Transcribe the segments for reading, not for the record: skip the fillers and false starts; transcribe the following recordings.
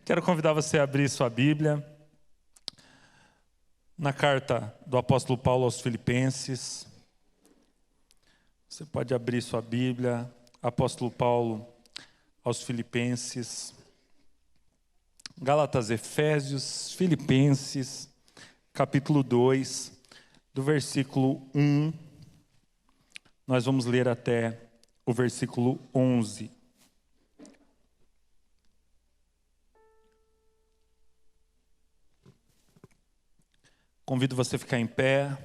Quero convidar você a abrir sua Bíblia na carta do apóstolo Paulo aos Filipenses. Você pode abrir sua Bíblia, apóstolo Paulo aos Filipenses, Gálatas, Efésios, Filipenses, capítulo 2, do versículo 1, nós vamos ler até o versículo 11. Convido você a ficar em pé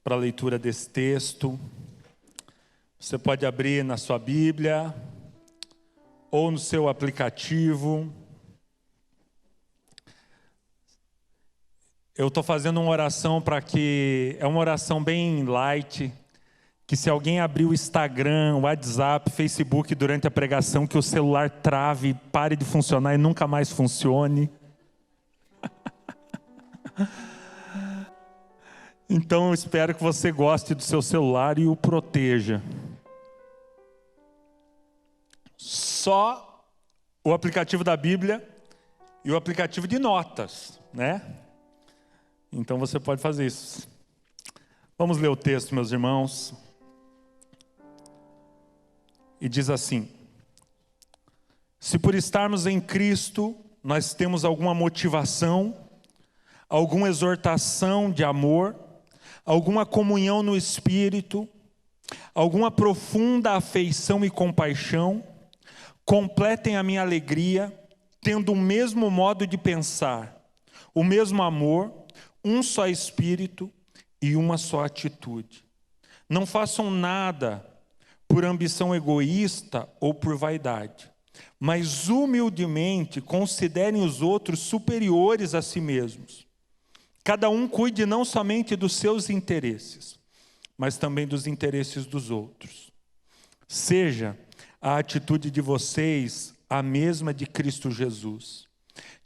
para a leitura desse texto. Você pode abrir na sua Bíblia ou no seu aplicativo. Eu estou fazendo uma oração para que... É uma oração bem light, que se alguém abrir o Instagram, o WhatsApp, Facebook durante a pregação, que o celular trave, pare de funcionar e nunca mais funcione. Então eu espero que você goste do seu celular e o proteja. Só o aplicativo da Bíblia e o aplicativo de notas, né? Então você pode fazer isso. Vamos ler o texto, meus irmãos. E diz assim: se por estarmos em Cristo nós temos alguma motivação, alguma exortação de amor, alguma comunhão no Espírito, alguma profunda afeição e compaixão, completem a minha alegria, tendo o mesmo modo de pensar, o mesmo amor, um só Espírito e uma só atitude. Não façam nada por ambição egoísta ou por vaidade, mas humildemente considerem os outros superiores a si mesmos. Cada um cuide não somente dos seus interesses, mas também dos interesses dos outros. Seja a atitude de vocês a mesma de Cristo Jesus,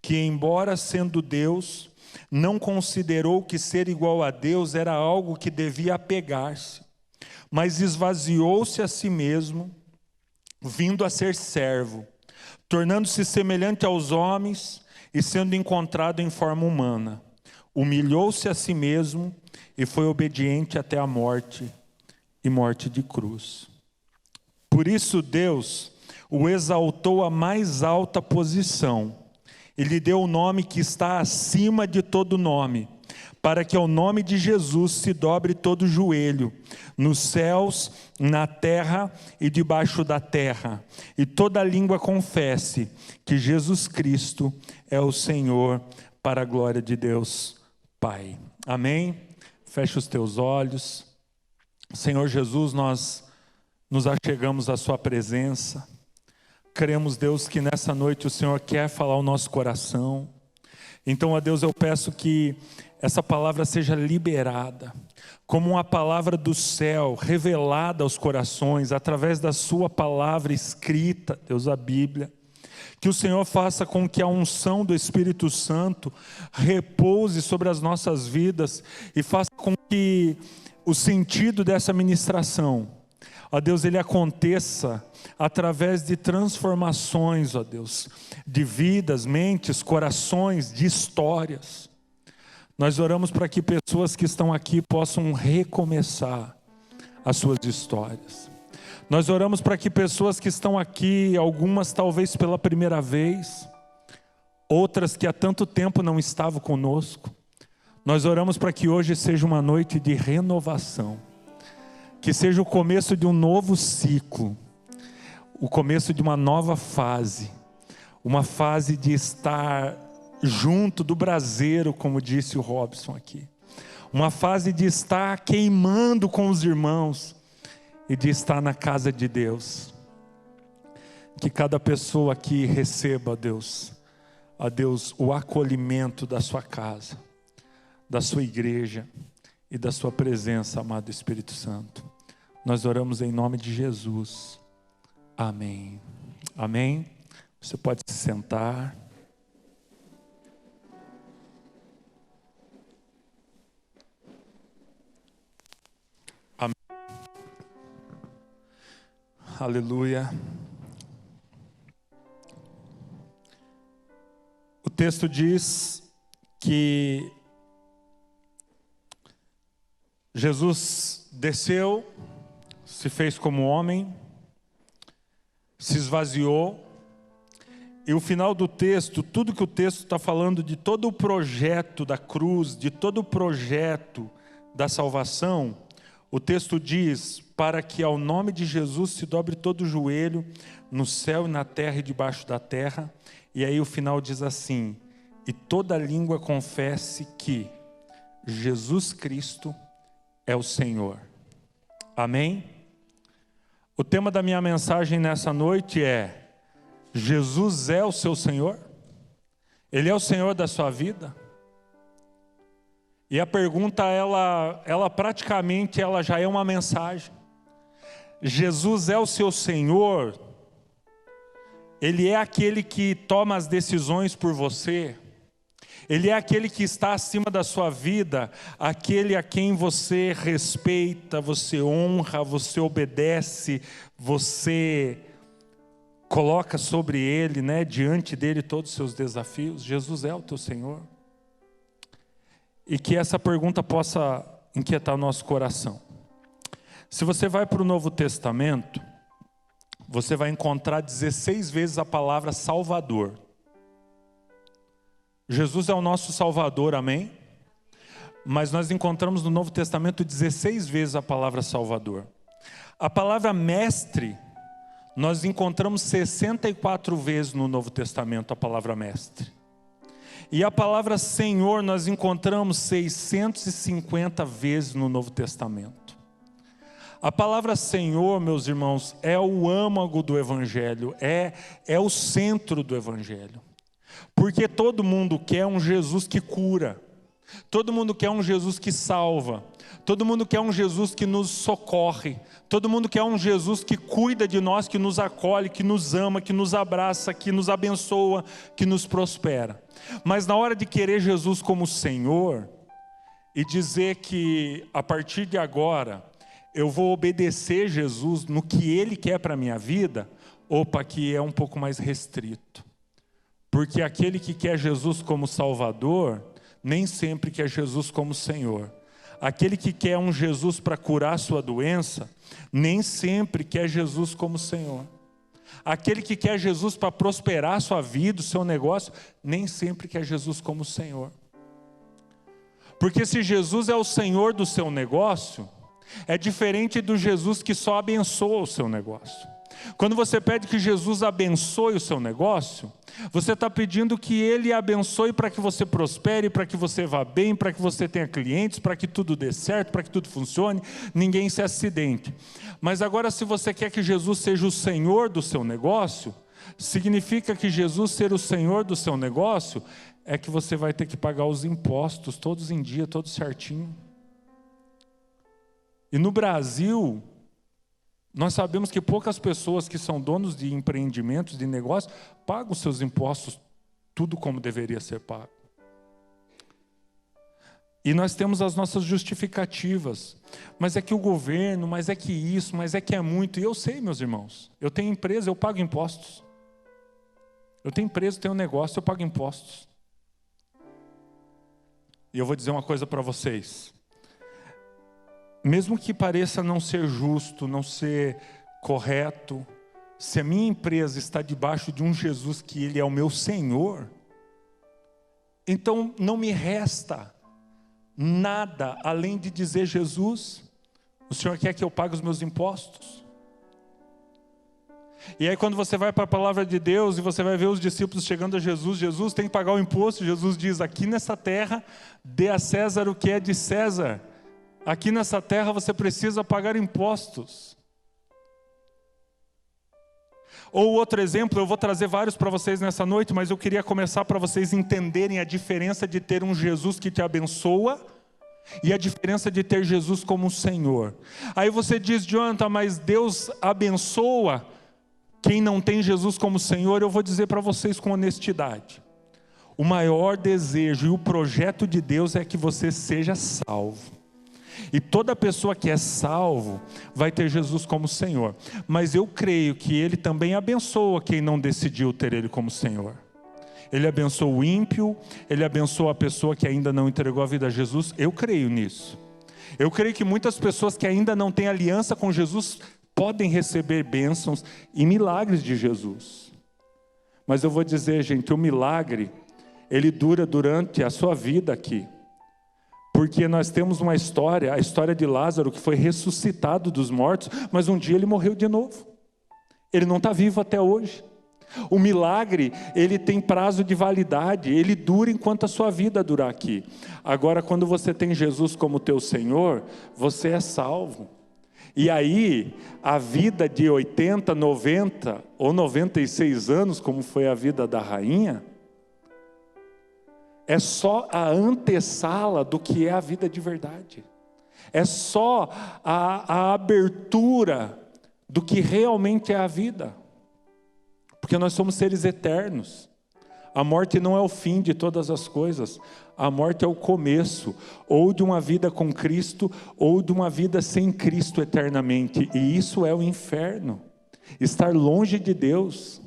que, embora sendo Deus, não considerou que ser igual a Deus era algo que devia apegar-se, mas esvaziou-se a si mesmo, vindo a ser servo, tornando-se semelhante aos homens e sendo encontrado em forma humana. Humilhou-se a si mesmo e foi obediente até a morte e morte de cruz. Por isso Deus o exaltou à mais alta posição e lhe deu o nome que está acima de todo nome, para que ao nome de Jesus se dobre todo joelho, nos céus, na terra e debaixo da terra, e toda língua confesse que Jesus Cristo é o Senhor, para a glória de Deus Pai. Amém? Feche os teus olhos. Senhor Jesus, nós nos achegamos à sua presença. Cremos, Deus, que nessa noite o Senhor quer falar ao nosso coração. Então, ó Deus, eu peço que essa palavra seja liberada como uma palavra do céu, revelada aos corações, através da sua palavra escrita, Deus, a Bíblia. Que o Senhor faça com que a unção do Espírito Santo repouse sobre as nossas vidas e faça com que o sentido dessa ministração, ó Deus, ele aconteça através de transformações, ó Deus, de vidas, mentes, corações, de histórias. Nós oramos para que pessoas que estão aqui possam recomeçar as suas histórias. Nós oramos para que pessoas que estão aqui, algumas talvez pela primeira vez, outras que há tanto tempo não estavam conosco, nós oramos para que hoje seja uma noite de renovação, que seja o começo de um novo ciclo, o começo de uma nova fase, uma fase de estar junto do braseiro, como disse o Robson aqui, uma fase de estar queimando com os irmãos, e de estar na casa de Deus. Que cada pessoa aqui receba, a Deus, o acolhimento da sua casa, da sua igreja e da sua presença, amado Espírito Santo. Nós oramos em nome de Jesus. Amém. Amém. Você pode se sentar. Aleluia. texto diz que Jesus desceu, se fez como homem, se esvaziou, e o final do texto, tudo que o texto está falando de todo o projeto da cruz, de todo o projeto da salvação, o texto diz, para que ao nome de Jesus se dobre todo o joelho, no céu e na terra e debaixo da terra, e aí o final diz assim, e toda língua confesse que Jesus Cristo é o Senhor. Amém? O tema da minha mensagem nessa noite é, Jesus é o seu Senhor? Ele é o Senhor da sua vida? E a pergunta, ela praticamente já é uma mensagem. Jesus é o seu Senhor? Ele é aquele que toma as decisões por você? Ele é aquele que está acima da sua vida, aquele a quem você respeita, você honra, você obedece, você coloca sobre ele, diante dele todos os seus desafios. Jesus é o teu Senhor? E que essa pergunta possa inquietar o nosso coração. Se você vai para o Novo Testamento, você vai encontrar 16 vezes a palavra Salvador. Jesus é o nosso Salvador, amém? Mas nós encontramos no Novo Testamento 16 vezes a palavra Salvador. A palavra mestre, nós encontramos 64 vezes no Novo Testamento a palavra mestre. E a palavra Senhor nós encontramos 650 vezes no Novo Testamento. A palavra Senhor, meus irmãos, é o âmago do Evangelho, é o centro do Evangelho. Porque todo mundo quer um Jesus que cura, todo mundo quer um Jesus que salva, todo mundo quer um Jesus que nos socorre, todo mundo quer um Jesus que cuida de nós, que nos acolhe, que nos ama, que nos abraça, que nos abençoa, que nos prospera. Mas na hora de querer Jesus como Senhor e dizer que a partir de agora eu vou obedecer Jesus no que Ele quer para a minha vida, opa, aqui é um pouco mais restrito. Porque aquele que quer Jesus como Salvador, nem sempre quer Jesus como Senhor. Aquele que quer um Jesus para curar sua doença, nem sempre quer Jesus como Senhor. Aquele que quer Jesus para prosperar a sua vida, o seu negócio, nem sempre quer Jesus como Senhor. Porque se Jesus é o Senhor do seu negócio, é diferente do Jesus que só abençoa o seu negócio. Quando você pede que Jesus abençoe o seu negócio, você está pedindo que Ele abençoe para que você prospere, para que você vá bem, para que você tenha clientes, para que tudo dê certo, para que tudo funcione, ninguém se acidente. Mas agora, se você quer que Jesus seja o Senhor do seu negócio, significa que Jesus ser o Senhor do seu negócio é que você vai ter que pagar os impostos todos em dia, todos certinho. E no Brasil, nós sabemos que poucas pessoas que são donos de empreendimentos, de negócios, pagam seus impostos tudo como deveria ser pago. E nós temos as nossas justificativas. Mas é que o governo, mas é que isso, mas é que é muito. E eu sei, meus irmãos, eu tenho empresa, eu pago impostos. Eu tenho empresa, eu tenho negócio, eu pago impostos. E eu vou dizer uma coisa para vocês. Mesmo que pareça não ser justo, não ser correto, se a minha empresa está debaixo de um Jesus que Ele é o meu Senhor, então não me resta nada além de dizer: Jesus, o Senhor quer que eu pague os meus impostos? E aí quando você vai para a palavra de Deus e você vai ver os discípulos chegando a Jesus, Jesus tem que pagar o imposto, Jesus diz: aqui nessa terra, dê a César o que é de César. Aqui nessa terra você precisa pagar impostos. Ou outro exemplo, eu vou trazer vários para vocês nessa noite, mas eu queria começar para vocês entenderem a diferença de ter um Jesus que te abençoa e a diferença de ter Jesus como Senhor. Aí você diz: Jonathan, mas Deus abençoa quem não tem Jesus como Senhor. Eu vou dizer para vocês com honestidade: o maior desejo e o projeto de Deus é que você seja salvo. E toda pessoa que é salvo vai ter Jesus como Senhor. Mas eu creio que Ele também abençoa quem não decidiu ter Ele como Senhor. Ele abençoa o ímpio, Ele abençoa a pessoa que ainda não entregou a vida a Jesus. Eu creio nisso. Eu creio que muitas pessoas que ainda não têm aliança com Jesus podem receber bênçãos e milagres de Jesus. Mas eu vou dizer, gente, o milagre, ele dura durante a sua vida aqui. Porque nós temos uma história, a história de Lázaro, que foi ressuscitado dos mortos, mas um dia ele morreu de novo. Ele não está vivo até hoje. O milagre, ele tem prazo de validade, ele dura enquanto a sua vida durar aqui. Agora, quando você tem Jesus como teu Senhor, você é salvo. E aí, a vida de 80, 90 ou 96 anos, como foi a vida da rainha, é só a antessala do que é a vida de verdade. É só a abertura do que realmente é a vida. Porque nós somos seres eternos. A morte não é o fim de todas as coisas. A morte é o começo, ou de uma vida com Cristo, ou de uma vida sem Cristo eternamente. E isso é o inferno. Estar longe de Deus.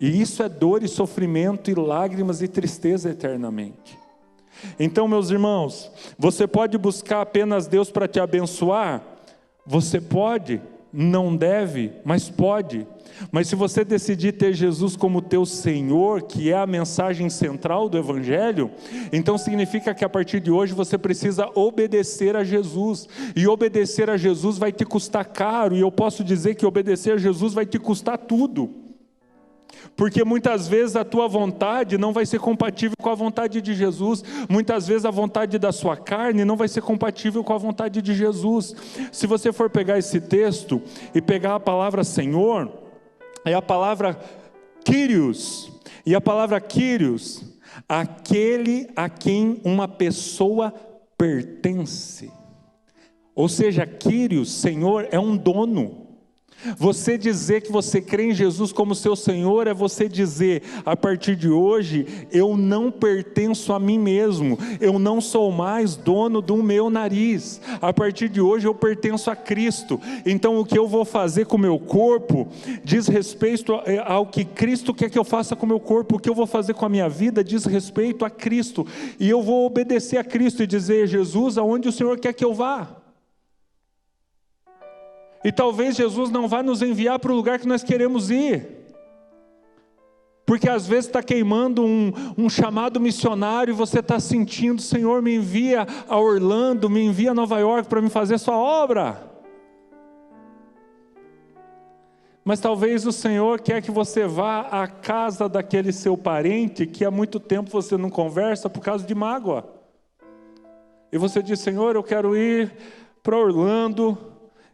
E isso é dor e sofrimento e lágrimas e tristeza eternamente. Então, meus irmãos, você pode buscar apenas Deus para te abençoar? Você pode, não deve, mas pode. Mas se você decidir ter Jesus como teu Senhor, que é a mensagem central do Evangelho, então significa que a partir de hoje você precisa obedecer a Jesus. E obedecer a Jesus vai te custar caro, e eu posso dizer que obedecer a Jesus vai te custar tudo. Porque muitas vezes a tua vontade não vai ser compatível com a vontade de Jesus. Muitas vezes a vontade da sua carne não vai ser compatível com a vontade de Jesus. Se você for pegar esse texto e pegar a palavra Senhor, é a palavra Kyrios. E a palavra Kyrios, aquele a quem uma pessoa pertence. Ou seja, Kyrios, Senhor, é um dono. Você dizer que você crê em Jesus como seu Senhor é você dizer, a partir de hoje, eu não pertenço a mim mesmo, eu não sou mais dono do meu nariz, a partir de hoje eu pertenço a Cristo. Então o que eu vou fazer com o meu corpo diz respeito ao que Cristo quer que eu faça com o meu corpo. O que eu vou fazer com a minha vida diz respeito a Cristo, e eu vou obedecer a Cristo e dizer, Jesus, aonde o Senhor quer que eu vá? E talvez Jesus não vá nos enviar para o lugar que nós queremos ir. Porque às vezes está queimando um chamado missionário e você está sentindo, Senhor, me envia a Orlando, me envia a Nova York para me fazer sua obra. Mas talvez o Senhor quer que você vá à casa daquele seu parente que há muito tempo você não conversa por causa de mágoa. E você diz, Senhor, eu quero ir para Orlando.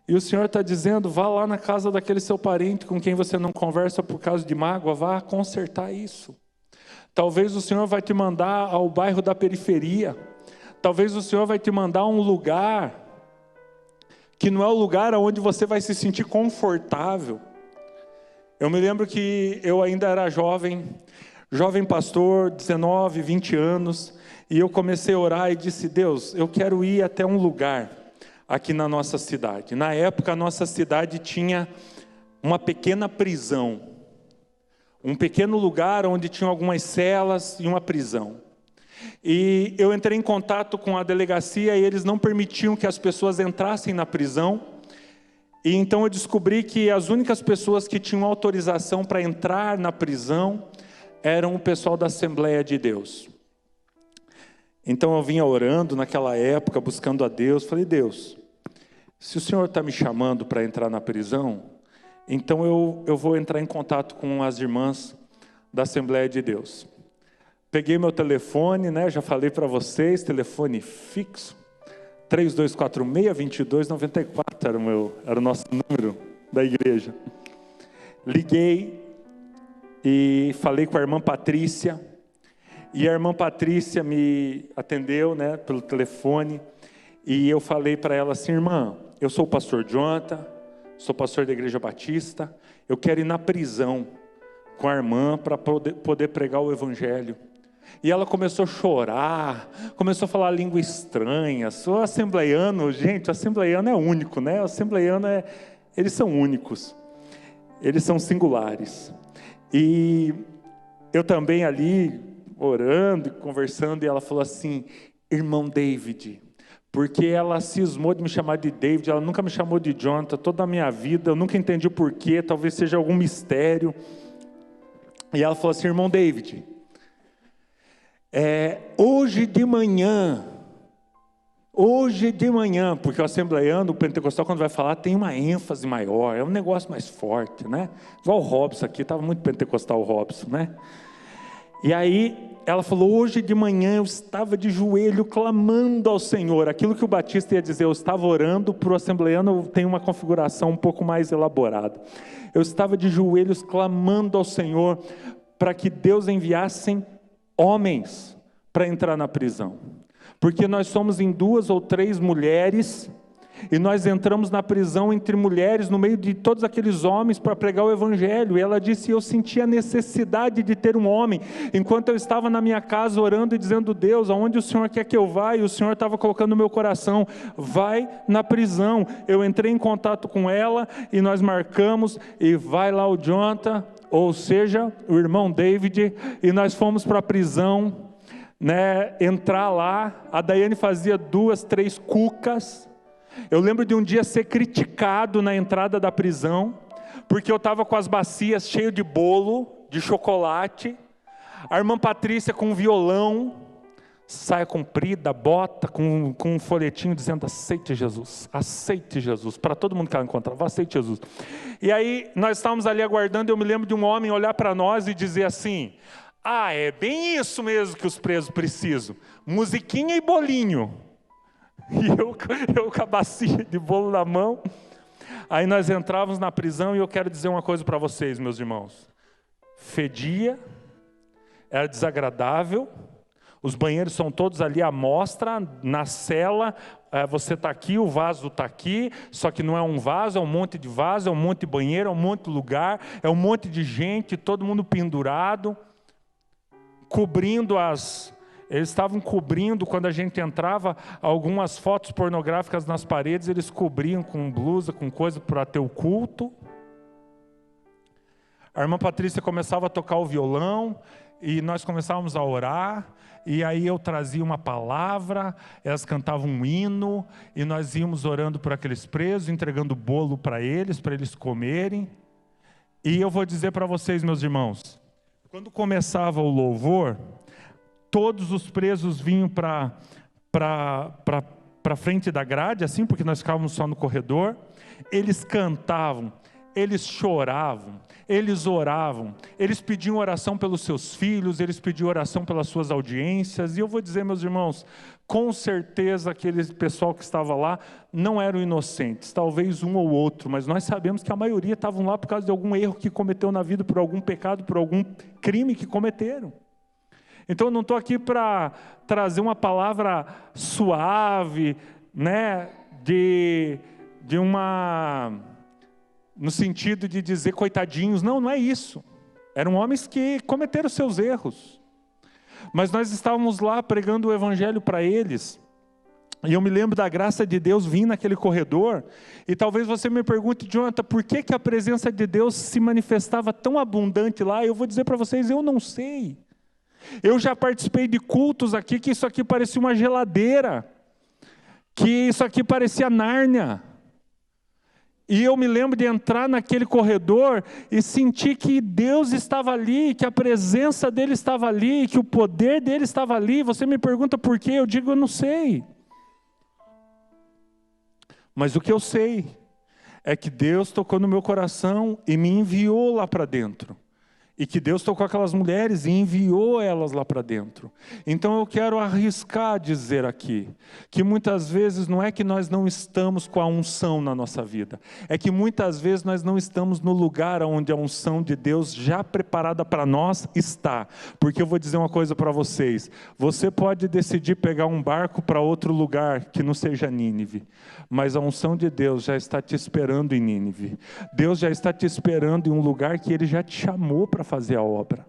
E o Senhor está dizendo, vá lá na casa daquele seu parente com quem você não conversa por causa de mágoa, vá consertar isso. Talvez o Senhor vai te mandar ao bairro da periferia. Talvez o Senhor vai te mandar a um lugar que não é o lugar onde você vai se sentir confortável. Eu me lembro que eu ainda era jovem pastor, 19, 20 anos, e eu comecei a orar e disse, Deus, eu quero ir até um lugar aqui na nossa cidade. Na época, a nossa cidade tinha uma pequena prisão. Um pequeno lugar onde tinha algumas celas e uma prisão. E eu entrei em contato com a delegacia e eles não permitiam que as pessoas entrassem na prisão. E então eu descobri que as únicas pessoas que tinham autorização para entrar na prisão eram o pessoal da Assembleia de Deus. Então eu vinha orando naquela época, buscando a Deus. Falei, Deus, se o Senhor está me chamando para entrar na prisão, então eu vou entrar em contato com as irmãs da Assembleia de Deus. Peguei meu telefone, né, já falei para vocês, telefone fixo, 3246-2294 era o nosso número da igreja. Liguei e falei com a irmã Patrícia. E a irmã Patrícia me atendeu, né, pelo telefone, e eu falei para ela assim, irmã, eu sou o pastor Jonathan, sou pastor da Igreja Batista, eu quero ir na prisão com a irmã para poder pregar o Evangelho. E ela começou a chorar, começou a falar língua estranha. Sou assembleiano, gente, o assembleiano é único, né? O assembleiano eles são únicos, eles são singulares. E eu também ali, orando, conversando, e ela falou assim: irmão David, porque ela cismou de me chamar de David, ela nunca me chamou de Jonathan, toda a minha vida, eu nunca entendi o porquê, talvez seja algum mistério. E ela falou assim: irmão David, hoje de manhã, porque o assembleiano, o pentecostal, quando vai falar, tem uma ênfase maior, é um negócio mais forte, né? Igual o Robson aqui, estava muito pentecostal o Robson, né? E aí ela falou: hoje de manhã eu estava de joelho clamando ao Senhor. Aquilo que o Batista ia dizer, eu estava orando, para o assembleiano tem uma configuração um pouco mais elaborada. Eu estava de joelhos clamando ao Senhor para que Deus enviasse homens para entrar na prisão. Porque nós somos em 2 ou 3 mulheres, e nós entramos na prisão entre mulheres, no meio de todos aqueles homens, para pregar o Evangelho. E ela disse: eu sentia a necessidade de ter um homem, enquanto eu estava na minha casa orando e dizendo: Deus, aonde o Senhor quer que eu vá? E o Senhor estava colocando no meu coração: vai na prisão. Eu entrei em contato com ela, e nós marcamos, e vai lá o Jonathan, ou seja, o irmão David, e nós fomos para a prisão, né, entrar lá. A Daiane fazia 2, 3 cucas. Eu lembro de um dia ser criticado na entrada da prisão, porque eu estava com as bacias cheias de bolo, de chocolate. A irmã Patrícia com um violão, saia comprida, bota, com um folhetinho dizendo: aceite Jesus, para todo mundo que ela encontrava, aceite Jesus. E aí nós estávamos ali aguardando, eu me lembro de um homem olhar para nós e dizer assim: ah, é bem isso mesmo que os presos precisam, musiquinha e bolinho. E eu com a bacia de bolo na mão. Aí nós entrávamos na prisão, e eu quero dizer uma coisa para vocês, meus irmãos: fedia, era desagradável, os banheiros são todos ali à mostra, na cela, você está aqui, o vaso está aqui, só que não é um vaso, é um monte de vaso, é um monte de banheiro, é um monte de lugar, é um monte de gente, todo mundo pendurado, cobrindo eles estavam cobrindo, quando a gente entrava, algumas fotos pornográficas nas paredes, eles cobriam com blusa, com coisa para ter o culto. A irmã Patrícia começava a tocar o violão, e nós começávamos a orar, e aí eu trazia uma palavra, elas cantavam um hino, e nós íamos orando por aqueles presos, entregando bolo para eles comerem. E eu vou dizer para vocês, meus irmãos, quando começava o louvor, todos os presos vinham para frente da grade, assim, porque nós ficávamos só no corredor. Eles cantavam, eles choravam, eles oravam, eles pediam oração pelos seus filhos, eles pediam oração pelas suas audiências. E eu vou dizer, meus irmãos, com certeza aquele pessoal que estava lá não eram inocentes, talvez um ou outro, mas nós sabemos que a maioria estavam lá por causa de algum erro que cometeu na vida, por algum pecado, por algum crime que cometeram. Então eu não estou aqui para trazer uma palavra suave, né, no sentido de dizer coitadinhos. Não, não é isso. Eram homens que cometeram seus erros. Mas nós estávamos lá pregando o Evangelho para eles. E eu me lembro da graça de Deus vir naquele corredor. E talvez você me pergunte: Jonathan, por que a presença de Deus se manifestava tão abundante lá? Eu vou dizer para vocês: eu não sei. Eu já participei de cultos aqui que isso aqui parecia uma geladeira, que isso aqui parecia Nárnia. E eu me lembro de entrar naquele corredor e sentir que Deus estava ali, que a presença dele estava ali, que o poder dele estava ali. Você me pergunta por quê? Eu digo: eu não sei. Mas o que eu sei é que Deus tocou no meu coração e me enviou lá para dentro. E que Deus tocou aquelas mulheres e enviou elas lá para dentro. Então eu quero arriscar dizer aqui, que muitas vezes não é que nós não estamos com a unção na nossa vida, é que muitas vezes nós não estamos no lugar onde a unção de Deus já preparada para nós está. Porque eu vou dizer uma coisa para vocês: você pode decidir pegar um barco para outro lugar que não seja Nínive, mas a unção de Deus já está te esperando em Nínive. Deus já está te esperando em um lugar que Ele já te chamou para fazer a obra.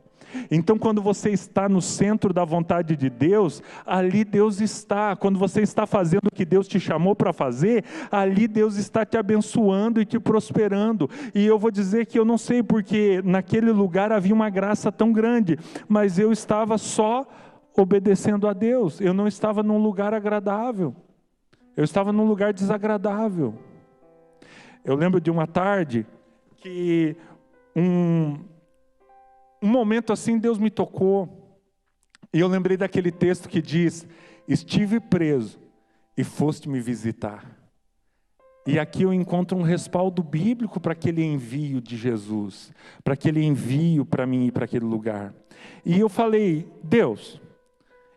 Então, quando você está no centro da vontade de Deus, ali Deus está. Quando você está fazendo o que Deus te chamou para fazer, ali Deus está te abençoando e te prosperando. E eu vou dizer que eu não sei porque naquele lugar havia uma graça tão grande, mas eu estava só obedecendo a Deus. Eu não estava num lugar agradável. Eu estava num lugar desagradável. Eu lembro de uma tarde que um momento assim Deus me tocou, e eu lembrei daquele texto que diz: estive preso e foste me visitar. E aqui eu encontro um respaldo bíblico para aquele envio de Jesus, para aquele envio para mim ir para aquele lugar. E eu falei: Deus,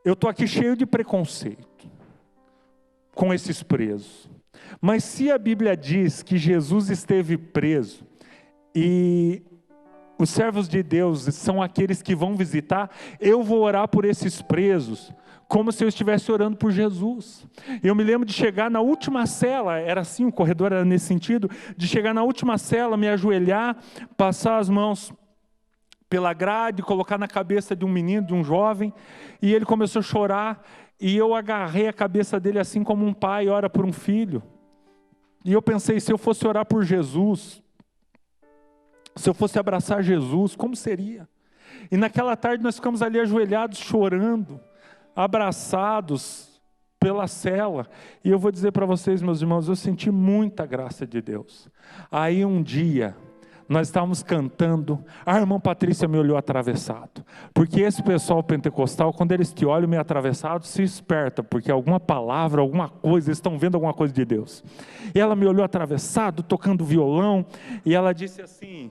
eu estou aqui cheio de preconceito com esses presos, mas se a Bíblia diz que Jesus esteve preso e os servos de Deus são aqueles que vão visitar, eu vou orar por esses presos, como se eu estivesse orando por Jesus. Eu me lembro de chegar na última cela, era assim, o corredor era nesse sentido, de chegar na última cela, me ajoelhar, passar as mãos pela grade, colocar na cabeça de um menino, de um jovem, e ele começou a chorar, e eu agarrei a cabeça dele assim como um pai ora por um filho. E eu pensei, se eu fosse orar por Jesus, se eu fosse abraçar Jesus, como seria? E naquela tarde nós ficamos ali ajoelhados, chorando, abraçados pela cela. E eu vou dizer para vocês, meus irmãos, eu senti muita graça de Deus. Aí um dia, nós estávamos cantando, a irmã Patrícia me olhou atravessado, porque esse pessoal pentecostal, quando eles te olham meio atravessado, se esperta, porque alguma palavra, alguma coisa, eles estão vendo alguma coisa de Deus. E ela me olhou atravessado, tocando violão, e ela disse assim: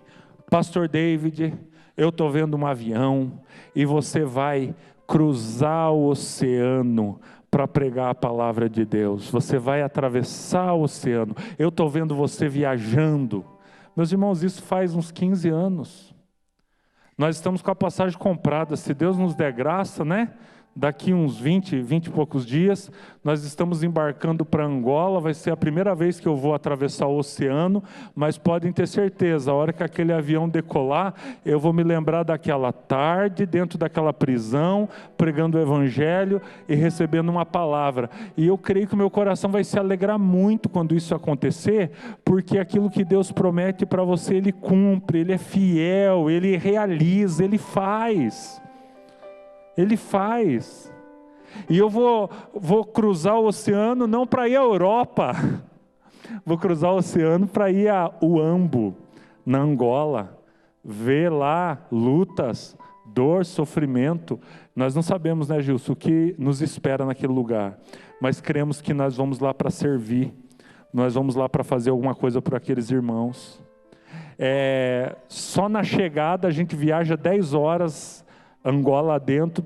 Pastor David, eu estou vendo um avião, e você vai cruzar o oceano para pregar a palavra de Deus, você vai atravessar o oceano, eu estou vendo você viajando. Meus irmãos, isso faz uns 15 anos. Nós estamos com a passagem comprada. Se Deus nos der graça, né? Daqui uns 20 e poucos dias, nós estamos embarcando para Angola. Vai ser a primeira vez que eu vou atravessar o oceano, mas podem ter certeza, a hora que aquele avião decolar, eu vou me lembrar daquela tarde, dentro daquela prisão, pregando o Evangelho e recebendo uma palavra. E eu creio que o meu coração vai se alegrar muito quando isso acontecer, porque aquilo que Deus promete para você, Ele cumpre, Ele é fiel, Ele realiza, Ele faz. Ele faz. E eu vou cruzar o oceano não para ir à Europa, vou cruzar o oceano para ir a Uambo, na Angola, ver lá lutas, dor, sofrimento. Nós não sabemos, né, Gilson, o que nos espera naquele lugar, mas cremos que nós vamos lá para servir, nós vamos lá para fazer alguma coisa por aqueles irmãos. Só na chegada a gente viaja 10 horas Angola dentro,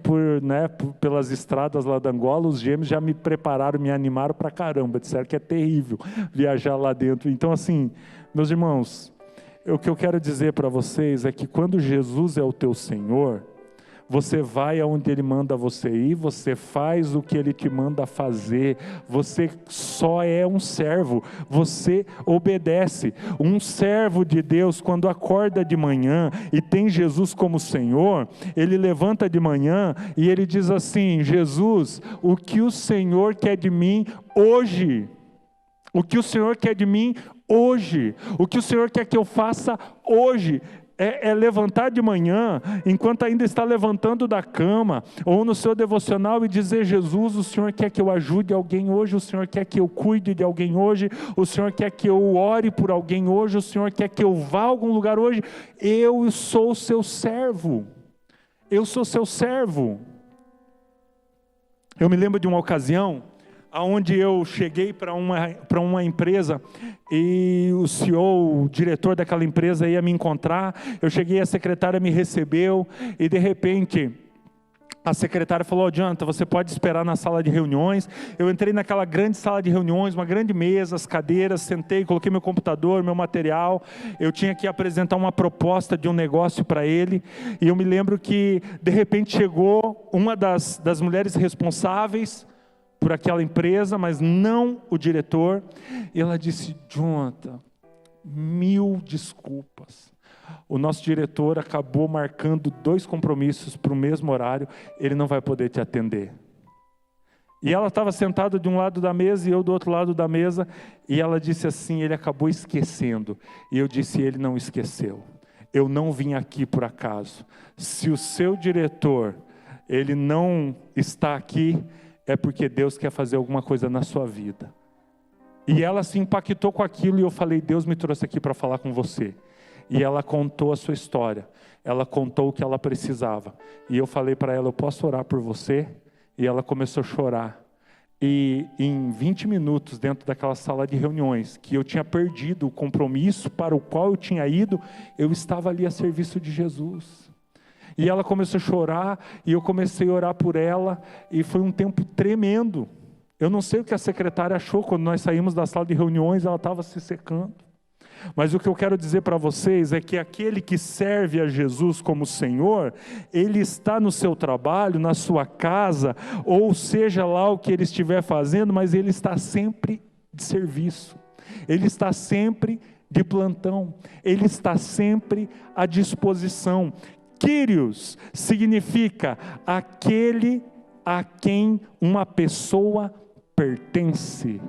pelas estradas lá da Angola. Os gêmeos já me prepararam, me animaram pra caramba, disseram que é terrível viajar lá dentro. Então assim, meus irmãos, o que eu quero dizer para vocês é que quando Jesus é o teu Senhor, você vai aonde Ele manda você ir, você faz o que Ele te manda fazer, você só é um servo, você obedece. Um servo de Deus, quando acorda de manhã e tem Jesus como Senhor, ele levanta de manhã e ele diz assim: Jesus, o que o Senhor quer de mim hoje? O que o Senhor quer de mim hoje? O que o Senhor quer que eu faça hoje? É levantar de manhã, enquanto ainda está levantando da cama, ou no seu devocional, e dizer: Jesus, o Senhor quer que eu ajude alguém hoje, o Senhor quer que eu cuide de alguém hoje, o Senhor quer que eu ore por alguém hoje, o Senhor quer que eu vá a algum lugar hoje. Eu sou seu servo, eu sou seu servo. Eu me lembro de uma ocasião onde eu cheguei para uma empresa e o CEO, o diretor daquela empresa ia me encontrar. Eu cheguei, a secretária me recebeu e de repente a secretária falou: adianta, você pode esperar na sala de reuniões. Eu entrei naquela grande sala de reuniões, uma grande mesa, as cadeiras, sentei, coloquei meu computador, meu material. Eu tinha que apresentar uma proposta de um negócio para ele. E eu me lembro que de repente chegou uma das mulheres responsáveis por aquela empresa, mas não o diretor, e ela disse: Jonathan, 1000 desculpas, o nosso diretor acabou marcando 2 compromissos para o mesmo horário, ele não vai poder te atender. E ela estava sentada de um lado da mesa e eu do outro lado da mesa, e ela disse assim, ele acabou esquecendo. E eu disse, ele não esqueceu. Eu não vim aqui por acaso. Se o seu diretor, ele não está aqui, é porque Deus quer fazer alguma coisa na sua vida. E ela se impactou com aquilo e eu falei, Deus me trouxe aqui para falar com você. E ela contou a sua história. Ela contou o que ela precisava. E eu falei para ela, eu posso orar por você? E ela começou a chorar. E em 20 minutos, dentro daquela sala de reuniões, que eu tinha perdido o compromisso para o qual eu tinha ido, eu estava ali a serviço de Jesus. E ela começou a chorar, e eu comecei a orar por ela, e foi um tempo tremendo. Eu não sei o que a secretária achou quando nós saímos da sala de reuniões, ela estava se secando. Mas o que eu quero dizer para vocês é que aquele que serve a Jesus como Senhor, ele está no seu trabalho, na sua casa, ou seja lá o que ele estiver fazendo, mas ele está sempre de serviço, ele está sempre de plantão, ele está sempre à disposição. Kyrios significa aquele a quem uma pessoa pertence.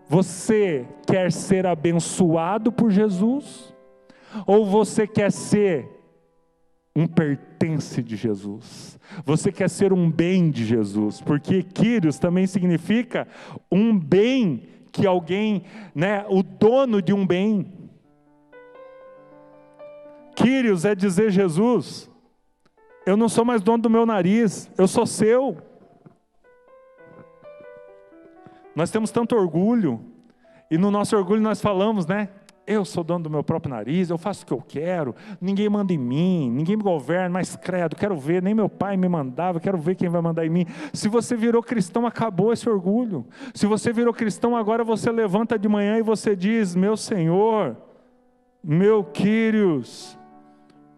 Você quer ser abençoado por Jesus? Ou você quer ser um pertence de Jesus? Você quer ser um bem de Jesus? Porque Kyrios também significa um bem que alguém, o dono de um bem. Kyrios é dizer, Jesus, eu não sou mais dono do meu nariz, eu sou seu. Nós temos tanto orgulho, e no nosso orgulho nós falamos, eu sou dono do meu próprio nariz, eu faço o que eu quero, ninguém manda em mim, ninguém me governa, mas credo, quero ver, nem meu pai me mandava, quero ver quem vai mandar em mim. Se você virou cristão, acabou esse orgulho. Se você virou cristão, agora você levanta de manhã e você diz, meu Senhor, meu Kyrios,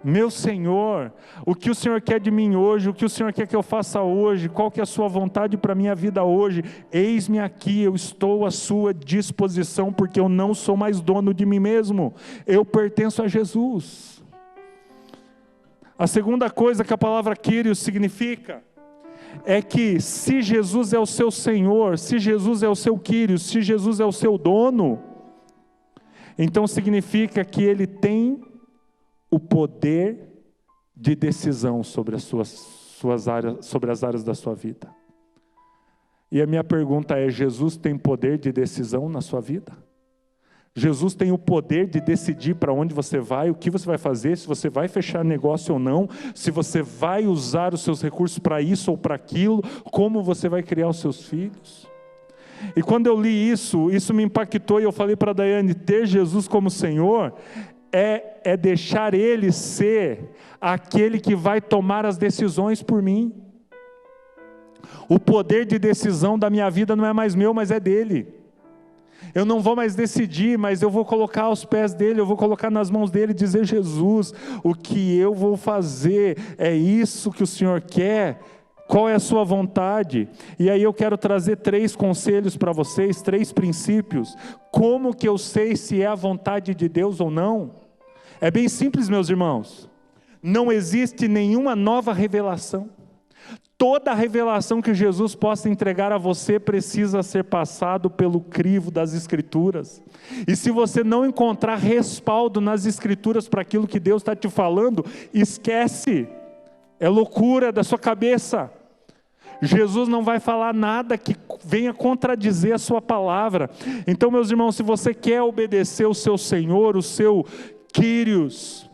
meu Senhor, o que o Senhor quer de mim hoje, o que o Senhor quer que eu faça hoje, qual que é a sua vontade para a minha vida hoje, eis-me aqui, eu estou à sua disposição, porque eu não sou mais dono de mim mesmo, eu pertenço a Jesus. A segunda coisa que a palavra Kyrios significa, é que se Jesus é o seu Senhor, se Jesus é o seu Kyrios, se Jesus é o seu dono, então significa que Ele tem o poder de decisão sobre as suas áreas, sobre as áreas da sua vida. E a minha pergunta é, Jesus tem poder de decisão na sua vida? Jesus tem o poder de decidir para onde você vai, o que você vai fazer, se você vai fechar negócio ou não, se você vai usar os seus recursos para isso ou para aquilo, como você vai criar os seus filhos. E quando eu li isso me impactou e eu falei para a Daiane, ter Jesus como Senhor é deixar Ele ser aquele que vai tomar as decisões por mim. O poder de decisão da minha vida não é mais meu, mas é dele. Eu não vou mais decidir, mas eu vou colocar aos pés dele, eu vou colocar nas mãos dele e dizer, Jesus, o que eu vou fazer, é isso que o Senhor quer? Qual é a sua vontade? E aí eu quero trazer 3 conselhos para vocês, 3 princípios. Como que eu sei se é a vontade de Deus ou não? É bem simples, meus irmãos. Não existe nenhuma nova revelação. Toda revelação que Jesus possa entregar a você precisa ser passado pelo crivo das Escrituras. E se você não encontrar respaldo nas Escrituras para aquilo que Deus está te falando, esquece. É loucura da sua cabeça. Jesus não vai falar nada que venha contradizer a sua palavra. Então, meus irmãos, se você quer obedecer o seu Senhor, o seu Kyrios,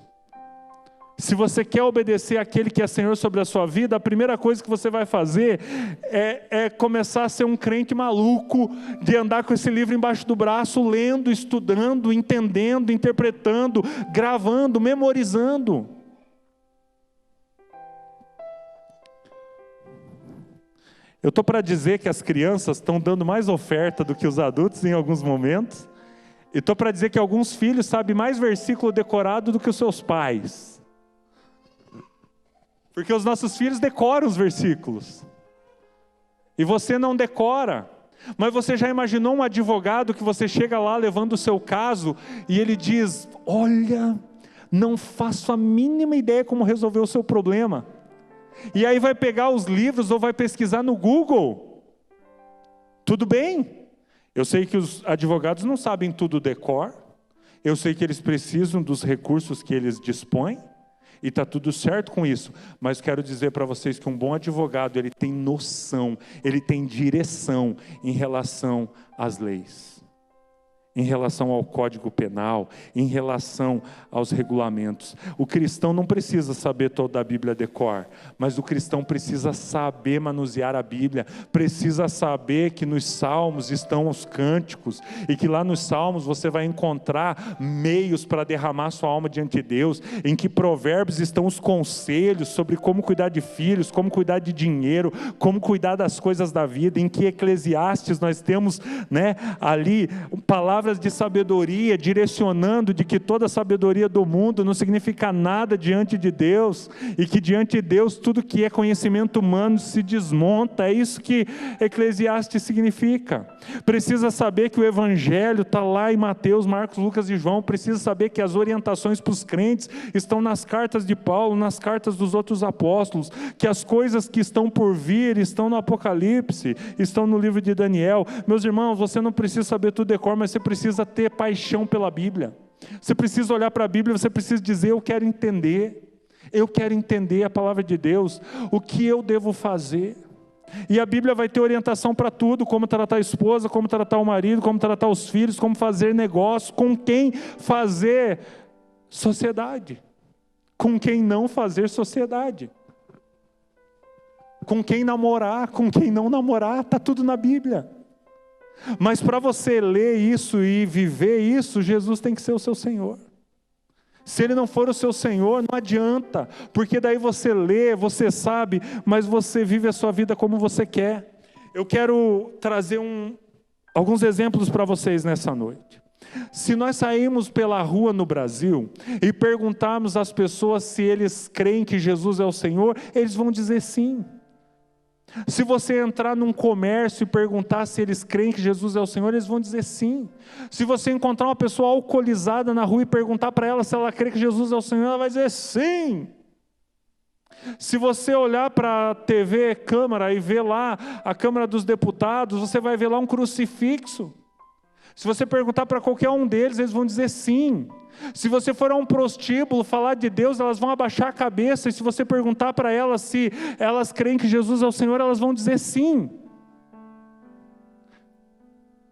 se você quer obedecer àquele que é Senhor sobre a sua vida, a primeira coisa que você vai fazer é começar a ser um crente maluco, de andar com esse livro embaixo do braço, lendo, estudando, entendendo, interpretando, gravando, memorizando. Eu estou para dizer que as crianças estão dando mais oferta do que os adultos em alguns momentos. E estou para dizer que alguns filhos sabem mais versículo decorado do que os seus pais. Porque os nossos filhos decoram os versículos. E você não decora. Mas você já imaginou um advogado que você chega lá levando o seu caso e ele diz, olha, não faço a mínima ideia como resolver o seu problema. E aí vai pegar os livros ou vai pesquisar no Google. Tudo bem. Eu sei que os advogados não sabem tudo decor. Eu sei que eles precisam dos recursos que eles dispõem. E está tudo certo com isso. Mas quero dizer para vocês que um bom advogado, ele tem noção, ele tem direção em relação às leis, em relação ao Código Penal, em relação aos regulamentos. O cristão não precisa saber toda a Bíblia de cor, mas o cristão precisa saber manusear a Bíblia, precisa saber que nos Salmos estão os cânticos, e que lá nos Salmos você vai encontrar meios para derramar sua alma diante de Deus, em que Provérbios estão os conselhos sobre como cuidar de filhos, como cuidar de dinheiro, como cuidar das coisas da vida, em que Eclesiastes nós temos, ali palavras de sabedoria, direcionando de que toda a sabedoria do mundo não significa nada diante de Deus, e que diante de Deus tudo que é conhecimento humano se desmonta. É isso que Eclesiastes significa. Precisa saber que o Evangelho está lá em Mateus, Marcos, Lucas e João. Precisa saber que as orientações para os crentes estão nas cartas de Paulo, nas cartas dos outros apóstolos, que as coisas que estão por vir estão no Apocalipse, estão no livro de Daniel. Meus irmãos, você não precisa saber tudo de cor, mas você precisa ter paixão pela Bíblia. Você precisa olhar para a Bíblia, você precisa dizer: eu quero entender a palavra de Deus, o que eu devo fazer. E a Bíblia vai ter orientação para tudo: como tratar a esposa, como tratar o marido, como tratar os filhos, como fazer negócio, com quem fazer sociedade, com quem não fazer sociedade, com quem namorar, com quem não namorar, está tudo na Bíblia. Mas para você ler isso e viver isso, Jesus tem que ser o seu Senhor. Se Ele não for o seu Senhor, não adianta, porque daí você lê, você sabe, mas você vive a sua vida como você quer. Eu quero trazer alguns exemplos para vocês nessa noite. Se nós sairmos pela rua no Brasil e perguntarmos às pessoas se eles creem que Jesus é o Senhor, eles vão dizer sim. Se você entrar num comércio e perguntar se eles creem que Jesus é o Senhor, eles vão dizer sim. Se você encontrar uma pessoa alcoolizada na rua e perguntar para ela se ela crê que Jesus é o Senhor, ela vai dizer sim. Se você olhar para a TV Câmara e ver lá a Câmara dos Deputados, você vai ver lá um crucifixo. Se você perguntar para qualquer um deles, eles vão dizer sim. Se você for a um prostíbulo falar de Deus, elas vão abaixar a cabeça. E se você perguntar para elas se elas creem que Jesus é o Senhor, elas vão dizer sim.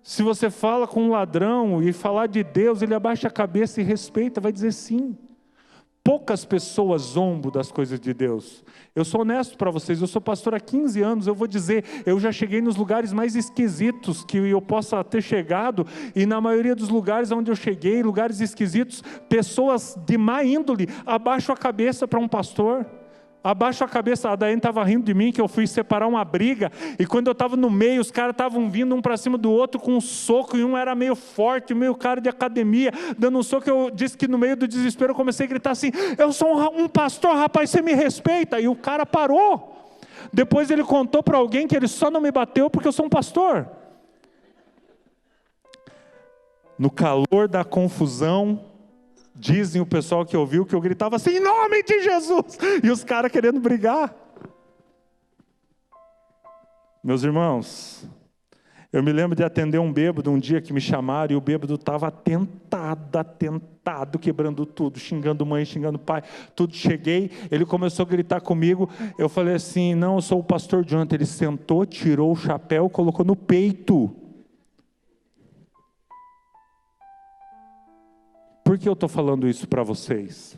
Se você fala com um ladrão e falar de Deus, ele abaixa a cabeça e respeita, vai dizer sim. Poucas pessoas zombam das coisas de Deus. Eu sou honesto para vocês, eu sou pastor há 15 anos, eu vou dizer, eu já cheguei nos lugares mais esquisitos que eu possa ter chegado, e na maioria dos lugares onde eu cheguei, lugares esquisitos, pessoas de má índole abaixam a cabeça para um pastor. Abaixo a cabeça. A Daiane estava rindo de mim, que eu fui separar uma briga, e quando eu estava no meio, os caras estavam vindo um para cima do outro com um soco, e um era meio forte, meio cara de academia, dando um soco. Eu disse que no meio do desespero eu comecei a gritar assim: eu sou um pastor, rapaz, você me respeita. E o cara parou. Depois ele contou para alguém que ele só não me bateu porque eu sou um pastor. No calor da confusão, dizem o pessoal que ouviu que eu gritava assim: em nome de Jesus! E os caras querendo brigar. Meus irmãos, eu me lembro de atender um bêbado um dia que me chamaram, e o bêbado estava atentado, quebrando tudo, xingando mãe, xingando pai, tudo. Cheguei, ele começou a gritar comigo, eu falei assim: não, eu sou o pastor Jonathan. Ele sentou, tirou o chapéu, colocou no peito. Por que eu estou falando isso para vocês?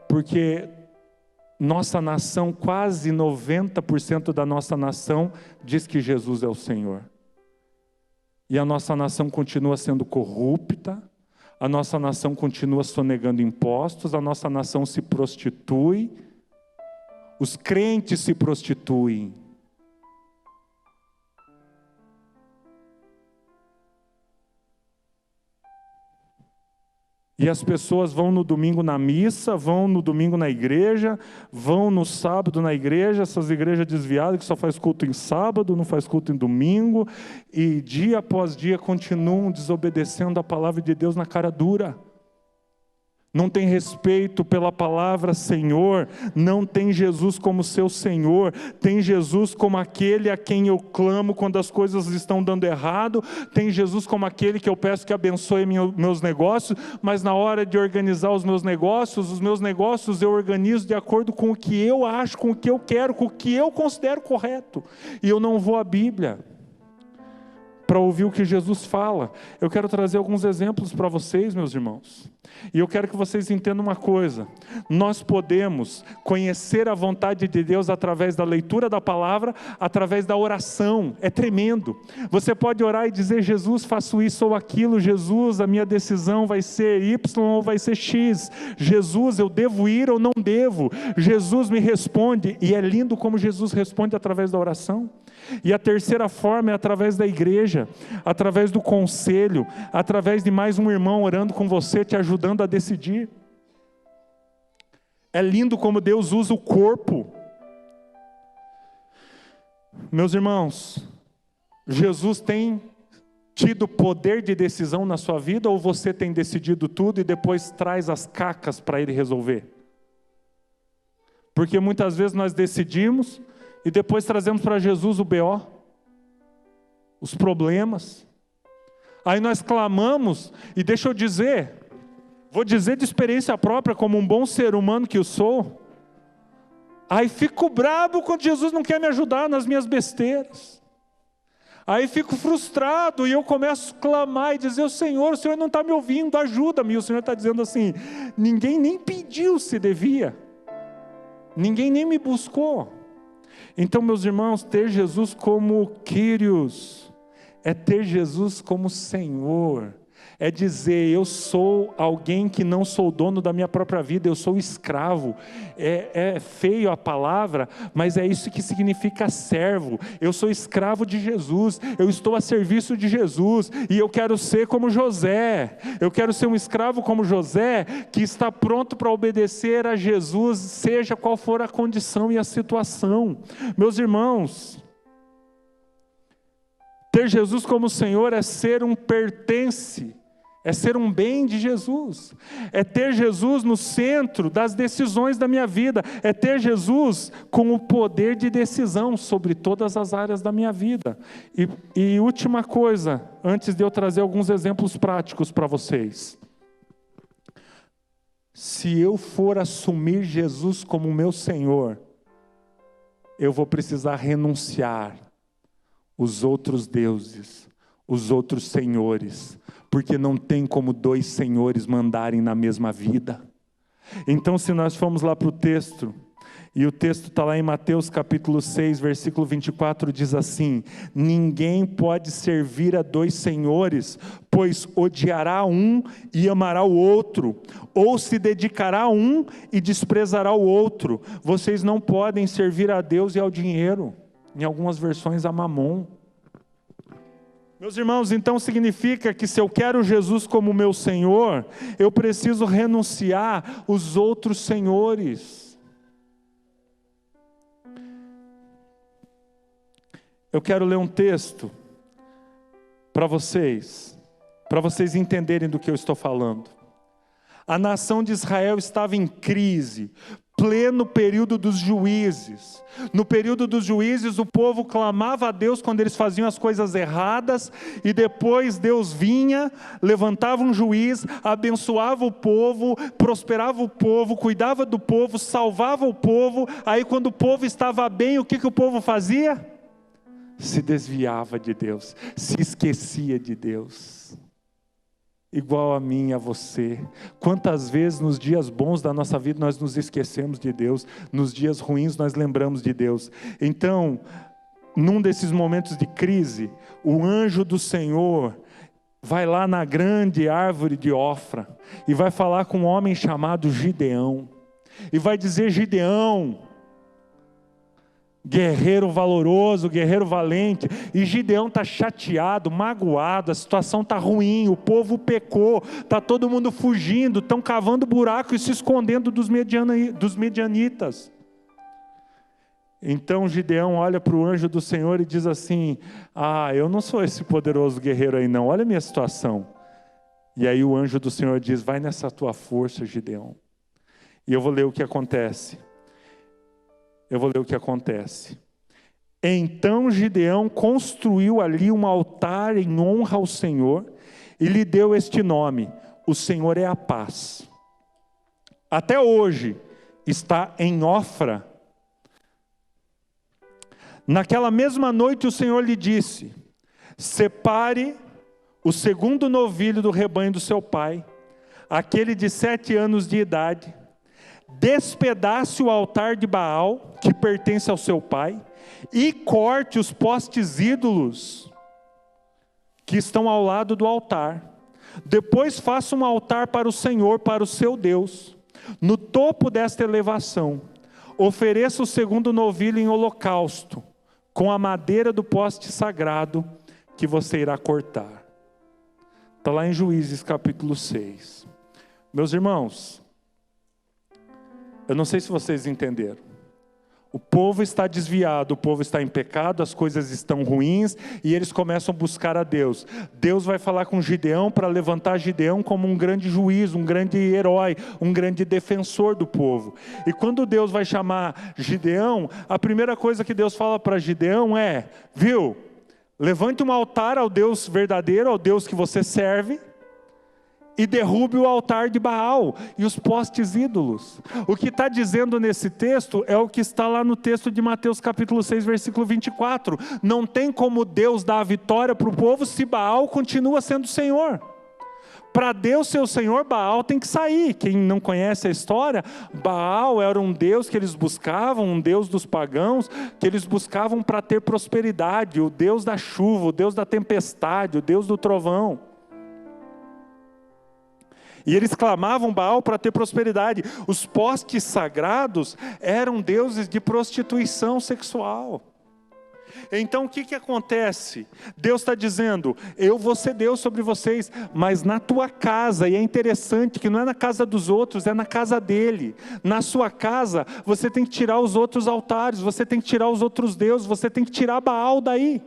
Porque nossa nação, quase 90% da nossa nação diz que Jesus é o Senhor. E a nossa nação continua sendo corrupta, a nossa nação continua sonegando impostos, a nossa nação se prostitui, os crentes se prostituem. E as pessoas vão no domingo na missa, vão no domingo na igreja, vão no sábado na igreja, essas igrejas desviadas que só faz culto em sábado, não faz culto em domingo, e dia após dia continuam desobedecendo a palavra de Deus na cara dura. não tem respeito pela palavra Senhor, não tem Jesus como seu Senhor, tem Jesus como aquele a quem eu clamo quando as coisas estão dando errado, tem Jesus como aquele que eu peço que abençoe meus negócios, mas na hora de organizar os meus negócios eu organizo de acordo com o que eu acho, com o que eu quero, com o que eu considero correto, e eu não vou à Bíblia para ouvir o que Jesus fala. Eu quero trazer alguns exemplos para vocês, meus irmãos. E eu quero que vocês entendam uma coisa. Nós podemos conhecer a vontade de Deus através da leitura da palavra, através da oração. É tremendo. Você pode orar e dizer: Jesus, faço isso ou aquilo. Jesus, a minha decisão vai ser Y ou vai ser X. Jesus, eu devo ir ou não devo. Jesus me responde. E é lindo como Jesus responde através da oração. E a terceira forma é através da igreja, através do conselho, através de mais um irmão orando com você, te ajudando a decidir. É lindo como Deus usa o corpo. Meus irmãos, Jesus tem tido poder de decisão na sua vida, ou você tem decidido tudo e depois traz as cacas para Ele resolver? Porque muitas vezes nós decidimos e depois trazemos para Jesus o BO, os problemas. Aí nós clamamos, e deixa eu dizer, vou dizer de experiência própria, como um bom ser humano que eu sou, aí fico bravo quando Jesus não quer me ajudar nas minhas besteiras. Aí fico frustrado e eu começo a clamar e dizer: o Senhor não está me ouvindo, ajuda-me. E o Senhor está dizendo assim: ninguém nem pediu se devia, ninguém nem me buscou. Então, meus irmãos, ter Jesus como Kyrios é ter Jesus como Senhor. É dizer: eu sou alguém que não sou dono da minha própria vida, eu sou escravo. É feio a palavra, mas é isso que significa servo. Eu sou escravo de Jesus, eu estou a serviço de Jesus, e eu quero ser como José. Eu quero ser um escravo como José, que está pronto para obedecer a Jesus, seja qual for a condição e a situação. Meus irmãos, ter Jesus como Senhor é ser um pertence, é ser um bem de Jesus, é ter Jesus no centro das decisões da minha vida, é ter Jesus com o poder de decisão sobre todas as áreas da minha vida. E última coisa, antes de eu trazer alguns exemplos práticos para vocês. Se eu for assumir Jesus como meu Senhor, eu vou precisar renunciar os outros deuses, os outros senhores, porque não tem como dois senhores mandarem na mesma vida. Então, se nós formos lá para o texto, e o texto está lá em Mateus capítulo 6, versículo 24, diz assim: ninguém pode servir a dois senhores, pois odiará um e amará o outro, ou se dedicará a um e desprezará o outro. Vocês não podem servir a Deus e ao dinheiro, em algumas versões a Mamon. Meus irmãos, então significa que se eu quero Jesus como meu Senhor, eu preciso renunciar os outros senhores. Eu quero ler um texto para vocês entenderem do que eu estou falando. A nação de Israel estava em crise, pleno período dos juízes. No período dos juízes, o povo clamava a Deus quando eles faziam as coisas erradas, e depois Deus vinha, levantava um juiz, abençoava o povo, prosperava o povo, cuidava do povo, salvava o povo. Aí quando o povo estava bem, o que o povo fazia? Se desviava de Deus, se esquecia de Deus. Igual a mim e a você. Quantas vezes nos dias bons da nossa vida nós nos esquecemos de Deus, nos dias ruins nós lembramos de Deus. Então, num desses momentos de crise, o anjo do Senhor vai lá na grande árvore de Ofra e vai falar com um homem chamado Gideão, e vai dizer: Gideão, guerreiro valoroso, guerreiro valente. E Gideão está chateado, magoado, a situação está ruim, o povo pecou, está todo mundo fugindo, estão cavando buraco e se escondendo dos medianitas. Então Gideão olha para o anjo do Senhor e diz assim: eu não sou esse poderoso guerreiro aí não, olha a minha situação. E aí o anjo do Senhor diz: vai nessa tua força, Gideão. E eu vou ler o que acontece. Então Gideão construiu ali um altar em honra ao Senhor e lhe deu este nome: o Senhor é a paz. Até hoje está em Ofra. Naquela mesma noite o Senhor lhe disse: separe o segundo novilho do rebanho do seu pai, aquele de 7 anos de idade, despedace o altar de Baal, que pertence ao seu pai, e corte os postes ídolos que estão ao lado do altar. Depois faça um altar para o Senhor, para o seu Deus. No topo desta elevação, ofereça o segundo novilho em holocausto, com a madeira do poste sagrado que você irá cortar. Está lá em Juízes capítulo 6. Meus irmãos, eu não sei se vocês entenderam. O povo está desviado, o povo está em pecado, as coisas estão ruins e eles começam a buscar a Deus. Deus vai falar com Gideão para levantar Gideão como um grande juiz, um grande herói, um grande defensor do povo. E quando Deus vai chamar Gideão, a primeira coisa que Deus fala para Gideão é: viu, levante um altar ao Deus verdadeiro, ao Deus que você serve, e derrube o altar de Baal e os postes ídolos. O que está dizendo nesse texto é o que está lá no texto de Mateus capítulo 6, versículo 24. Não tem como Deus dar a vitória para o povo se Baal continua sendo Senhor. Para Deus ser o Senhor, Baal tem que sair. Quem não conhece a história, Baal era um Deus que eles buscavam, um Deus dos pagãos, que eles buscavam para ter prosperidade, o Deus da chuva, o Deus da tempestade, o Deus do trovão. E eles clamavam Baal para ter prosperidade. Os postes sagrados eram deuses de prostituição sexual. Então o que acontece? Deus está dizendo: eu vou ser Deus sobre vocês, mas na tua casa. E é interessante que não é na casa dos outros, é na casa dele. Na sua casa você tem que tirar os outros altares, você tem que tirar os outros deuses, você tem que tirar Baal daí.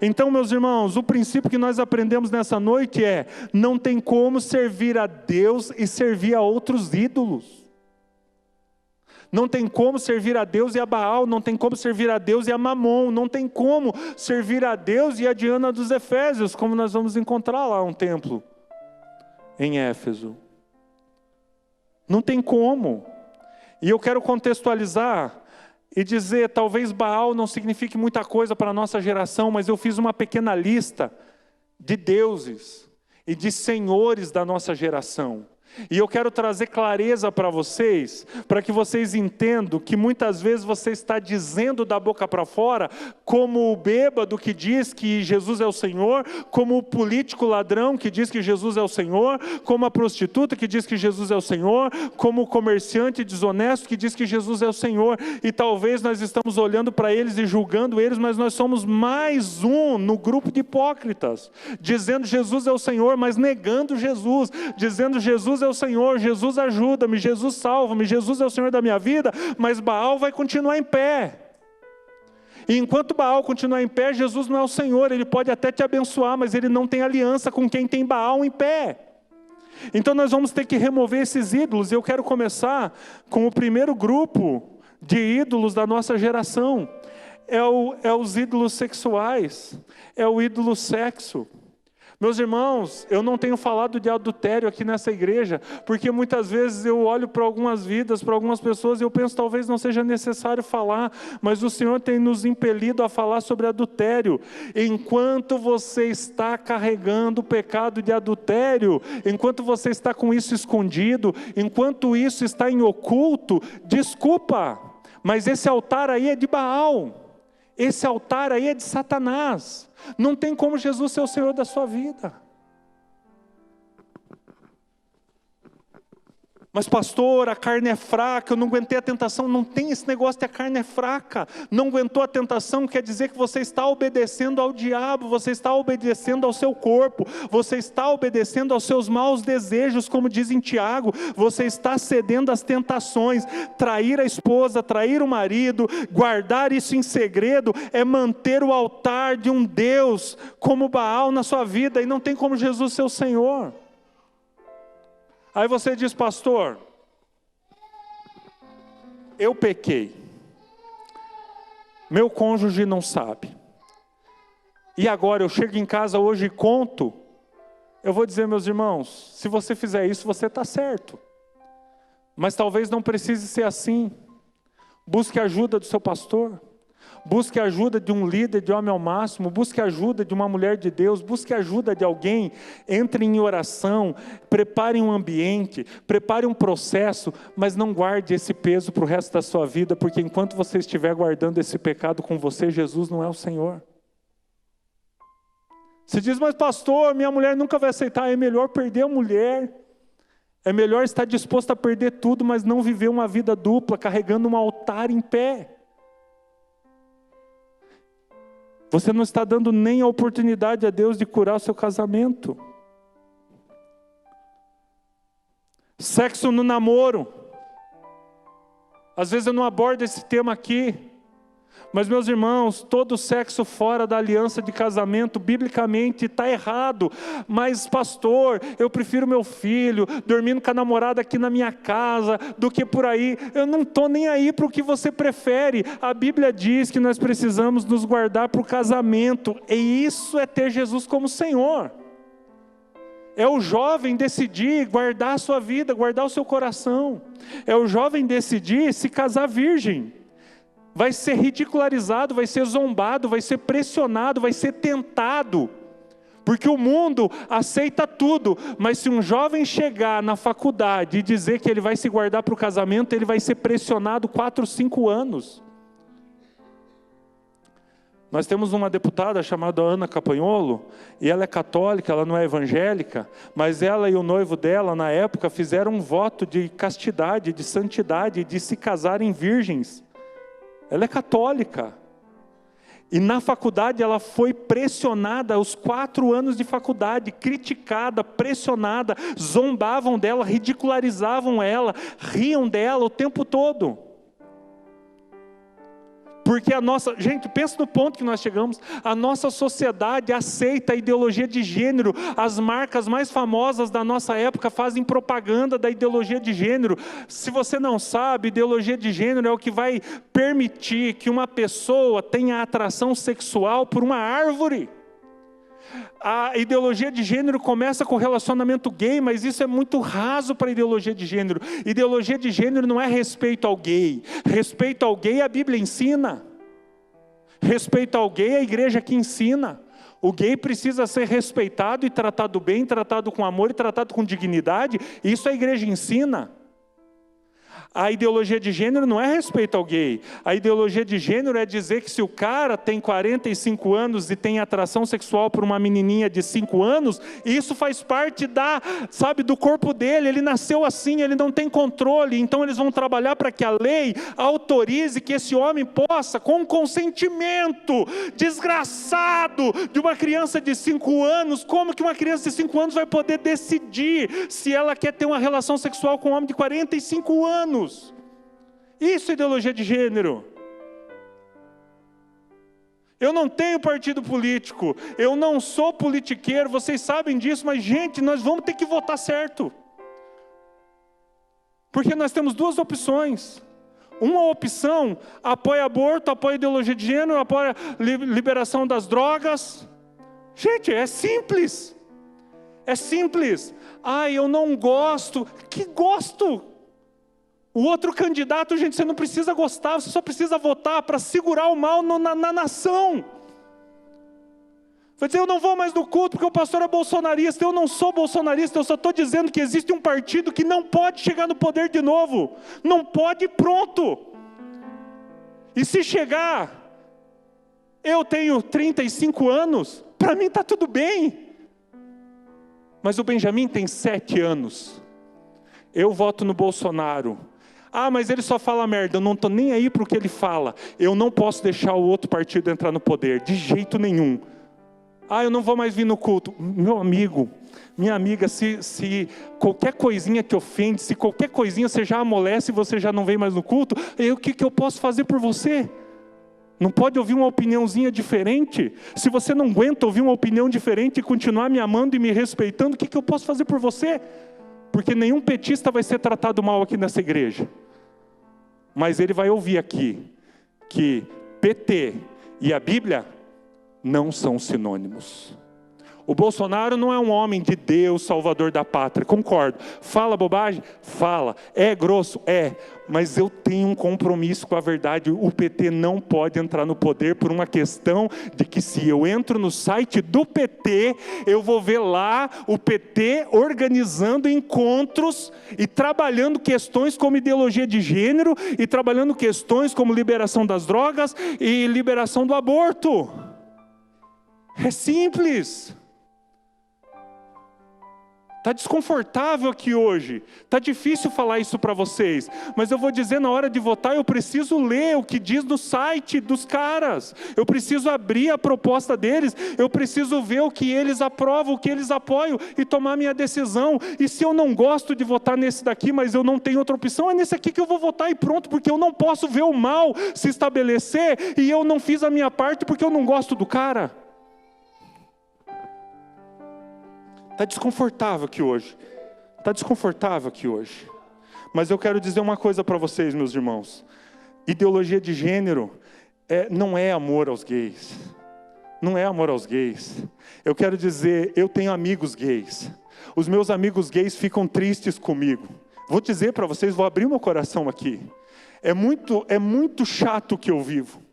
Então, meus irmãos, o princípio que nós aprendemos nessa noite é: não tem como servir a Deus e servir a outros ídolos. Não tem como servir a Deus e a Baal, não tem como servir a Deus e a Mamon, não tem como servir a Deus e a Diana dos Efésios, como nós vamos encontrar lá um templo em Éfeso. Não tem como. E eu quero contextualizar e dizer: talvez Baal não signifique muita coisa para a nossa geração, mas eu fiz uma pequena lista de deuses e de senhores da nossa geração. E eu quero trazer clareza para vocês, para que vocês entendam que muitas vezes você está dizendo da boca para fora, como o bêbado que diz que Jesus é o Senhor, como o político ladrão que diz que Jesus é o Senhor, como a prostituta que diz que Jesus é o Senhor, como o comerciante desonesto que diz que Jesus é o Senhor. E talvez nós estamos olhando para eles e julgando eles, mas nós somos mais um no grupo de hipócritas, dizendo Jesus é o Senhor, mas negando Jesus, dizendo Jesus é o Senhor, Jesus ajuda-me, Jesus salva-me, Jesus é o Senhor da minha vida, mas Baal vai continuar em pé. E enquanto Baal continuar em pé, Jesus não é o Senhor. Ele pode até te abençoar, mas ele não tem aliança com quem tem Baal em pé. Então nós vamos ter que remover esses ídolos. E eu quero começar com o primeiro grupo de ídolos da nossa geração. É os ídolos sexuais, é o ídolo sexo. Meus irmãos, eu não tenho falado de adultério aqui nessa igreja, porque muitas vezes eu olho para algumas vidas, para algumas pessoas, e eu penso talvez não seja necessário falar, mas o Senhor tem nos impelido a falar sobre adultério. Enquanto você está carregando o pecado de adultério, enquanto você está com isso escondido, enquanto isso está em oculto, desculpa, mas esse altar aí é de Baal. Esse altar aí é de Satanás. Não tem como Jesus ser o Senhor da sua vida. Mas pastor, a carne é fraca, eu não aguentei a tentação. Não tem esse negócio de a carne é fraca. Não aguentou a tentação quer dizer que você está obedecendo ao diabo, você está obedecendo ao seu corpo, você está obedecendo aos seus maus desejos, como diz em Tiago, você está cedendo às tentações. Trair a esposa, trair o marido, guardar isso em segredo, é manter o altar de um Deus como Baal na sua vida, e não tem como Jesus ser o Senhor. Aí você diz, pastor, eu pequei, meu cônjuge não sabe, e agora eu chego em casa hoje e conto. Eu vou dizer, meus irmãos, se você fizer isso, você está certo, mas talvez não precise ser assim. Busque a ajuda do seu pastor, busque a ajuda de um líder de homem ao máximo, busque a ajuda de uma mulher de Deus, busque a ajuda de alguém, entre em oração, prepare um ambiente, prepare um processo, mas não guarde esse peso para o resto da sua vida, porque enquanto você estiver guardando esse pecado com você, Jesus não é o Senhor. Você diz, mas pastor, minha mulher nunca vai aceitar. É melhor perder a mulher, é melhor estar disposto a perder tudo, mas não viver uma vida dupla, carregando um altar em pé. Você não está dando nem a oportunidade a Deus de curar o seu casamento. Sexo no namoro. Às vezes eu não abordo esse tema aqui, mas meus irmãos, todo sexo fora da aliança de casamento, biblicamente, está errado. Mas pastor, eu prefiro meu filho dormindo com a namorada aqui na minha casa, do que por aí. Eu não estou nem aí para o que você prefere. A Bíblia diz que nós precisamos nos guardar para o casamento, e isso é ter Jesus como Senhor. É o jovem decidir guardar a sua vida, guardar o seu coração. É o jovem decidir se casar virgem. Vai ser ridicularizado, vai ser zombado, vai ser pressionado, vai ser tentado. Porque o mundo aceita tudo, mas se um jovem chegar na faculdade e dizer que ele vai se guardar para o casamento, ele vai ser pressionado 4, 5 anos. Nós temos uma deputada chamada Ana Campagnolo, e ela é católica, ela não é evangélica, mas ela e o noivo dela, na época, fizeram um voto de castidade, de santidade, de se casarem virgens. Ela é católica, e na faculdade ela foi pressionada, aos 4 anos de faculdade, criticada, pressionada, zombavam dela, ridicularizavam ela, riam dela o tempo todo. Porque gente, pensa no ponto que nós chegamos, a nossa sociedade aceita a ideologia de gênero, as marcas mais famosas da nossa época fazem propaganda da ideologia de gênero. Se você não sabe, ideologia de gênero é o que vai permitir que uma pessoa tenha atração sexual por uma árvore. A ideologia de gênero começa com relacionamento gay, mas isso é muito raso para a ideologia de gênero. Ideologia de gênero não é respeito ao gay. Respeito ao gay a Bíblia ensina. Respeito ao gay a igreja que ensina. O gay precisa ser respeitado e tratado bem, tratado com amor e tratado com dignidade. Isso a igreja ensina. A ideologia de gênero não é respeito ao gay. A ideologia de gênero é dizer que se o cara tem 45 anos e tem atração sexual por uma menininha de 5 anos, isso faz parte do corpo dele. Ele nasceu assim, ele não tem controle. Então eles vão trabalhar para que a lei autorize que esse homem possa, com consentimento desgraçado de uma criança de 5 anos, como que uma criança de 5 anos vai poder decidir se ela quer ter uma relação sexual com um homem de 45 anos? Isso é ideologia de gênero. Eu não tenho partido político, eu não sou politiqueiro, vocês sabem disso, mas gente, nós vamos ter que votar certo. Porque nós temos 2 opções. Uma opção apoia aborto, apoia ideologia de gênero, apoia liberação das drogas. Gente, é simples. É simples. Eu não gosto. Que gosto? O outro candidato, gente, você não precisa gostar, você só precisa votar para segurar o mal na nação. Vai dizer, eu não vou mais no culto porque o pastor é bolsonarista. Eu não sou bolsonarista, eu só estou dizendo que existe um partido que não pode chegar no poder de novo. Não pode, pronto. E se chegar, eu tenho 35 anos, para mim está tudo bem. Mas o Benjamin tem 7 anos. eu voto no Bolsonaro. Ah, mas ele só fala merda, eu não estou nem aí para o que ele fala. Eu não posso deixar o outro partido entrar no poder, de jeito nenhum. Ah, eu não vou mais vir no culto. Meu amigo, minha amiga, se qualquer coisinha que ofende, se qualquer coisinha você já amolece e você já não vem mais no culto, o que eu posso fazer por você? Não pode ouvir uma opiniãozinha diferente? Se você não aguenta ouvir uma opinião diferente e continuar me amando e me respeitando, o que eu posso fazer por você? Porque nenhum petista vai ser tratado mal aqui nessa igreja. Mas ele vai ouvir aqui que PT e a Bíblia não são sinônimos. O Bolsonaro não é um homem de Deus, salvador da pátria, concordo. Fala bobagem? Fala. É grosso? É. Mas eu tenho um compromisso com a verdade. O PT não pode entrar no poder por uma questão de que se eu entro no site do PT, eu vou ver lá o PT organizando encontros e trabalhando questões como ideologia de gênero e trabalhando questões como liberação das drogas e liberação do aborto. É simples. Está desconfortável aqui hoje, está difícil falar isso para vocês, mas eu vou dizer, na hora de votar eu preciso ler o que diz no site dos caras, eu preciso abrir a proposta deles, eu preciso ver o que eles aprovam, o que eles apoiam e tomar minha decisão. E se eu não gosto de votar nesse daqui, mas eu não tenho outra opção, é nesse aqui que eu vou votar e pronto, porque eu não posso ver o mal se estabelecer e eu não fiz a minha parte porque eu não gosto do cara. Está desconfortável aqui hoje. Está desconfortável aqui hoje. Mas eu quero dizer uma coisa para vocês, meus irmãos. Ideologia de gênero não é amor aos gays. Não é amor aos gays. Eu quero dizer, eu tenho amigos gays. Os meus amigos gays ficam tristes comigo. Vou dizer para vocês, vou abrir meu coração aqui. É muito chato o que eu vivo.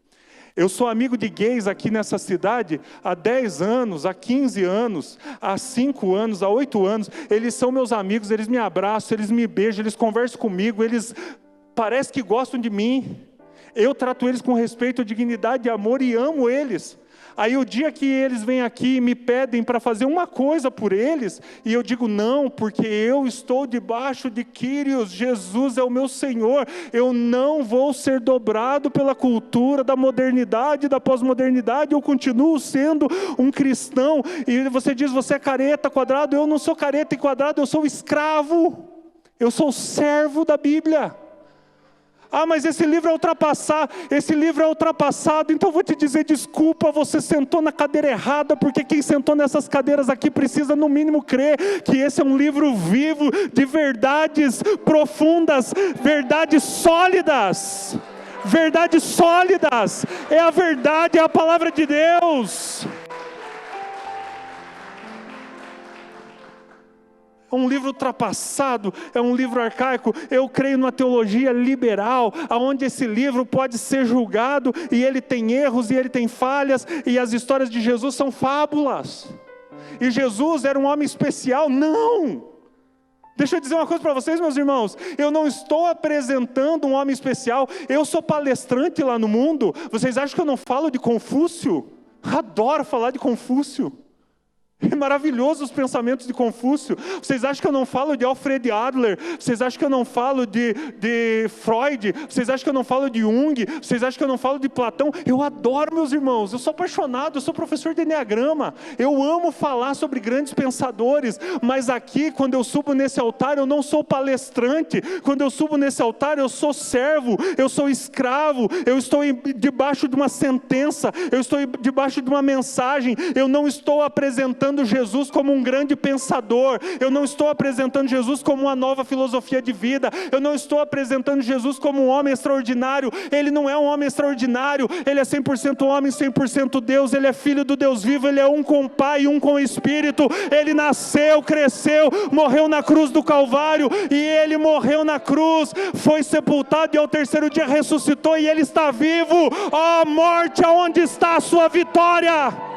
Eu sou amigo de gays aqui nessa cidade há 10 anos, há 15 anos, há 5 anos, há 8 anos. Eles são meus amigos, eles me abraçam, eles me beijam, eles conversam comigo, eles parecem que gostam de mim. Eu trato eles com respeito, dignidade e amor e amo eles. Aí o dia que eles vêm aqui e me pedem para fazer uma coisa por eles, e eu digo não, porque eu estou debaixo de Kyrios, Jesus é o meu Senhor, eu não vou ser dobrado pela cultura da modernidade, da pós-modernidade, eu continuo sendo um cristão. E você diz, você é careta, quadrado, eu não sou careta e quadrado, eu sou escravo, eu sou servo da Bíblia. Ah, mas esse livro é ultrapassado, então eu vou te dizer, desculpa, você sentou na cadeira errada, porque quem sentou nessas cadeiras aqui precisa no mínimo crer que esse é um livro vivo, de verdades profundas, verdades sólidas, é a verdade, é a palavra de Deus. É um livro ultrapassado, é um livro arcaico. Eu creio numa teologia liberal, onde esse livro pode ser julgado, e ele tem erros, e ele tem falhas, e as histórias de Jesus são fábulas. E Jesus era um homem especial? Não! Deixa eu dizer uma coisa para vocês, meus irmãos, eu não estou apresentando um homem especial, eu sou palestrante lá no mundo. Vocês acham que eu não falo de Confúcio? Adoro falar de Confúcio. É maravilhoso os pensamentos de Confúcio. Vocês acham que eu não falo de Alfred Adler? Vocês acham que eu não falo de Freud? Vocês acham que eu não falo de Jung? Vocês acham que eu não falo de Platão? Eu adoro, meus irmãos, eu sou apaixonado, eu sou professor de Enneagrama, eu amo falar sobre grandes pensadores, mas aqui, quando eu subo nesse altar, eu não sou palestrante, quando eu subo nesse altar, eu sou servo, eu sou escravo, eu estou debaixo de uma sentença, eu estou debaixo de uma mensagem, eu não estou apresentando Jesus como um grande pensador, eu não estou apresentando Jesus como uma nova filosofia de vida, eu não estou apresentando Jesus como um homem extraordinário. Ele não é um homem extraordinário, ele é 100% homem, 100% Deus, ele é filho do Deus vivo, ele é um com o Pai e um com o Espírito, ele nasceu, cresceu, morreu na cruz do Calvário, e ele morreu na cruz, foi sepultado e ao terceiro dia ressuscitou, e ele está vivo. Ó morte, aonde está a sua vitória?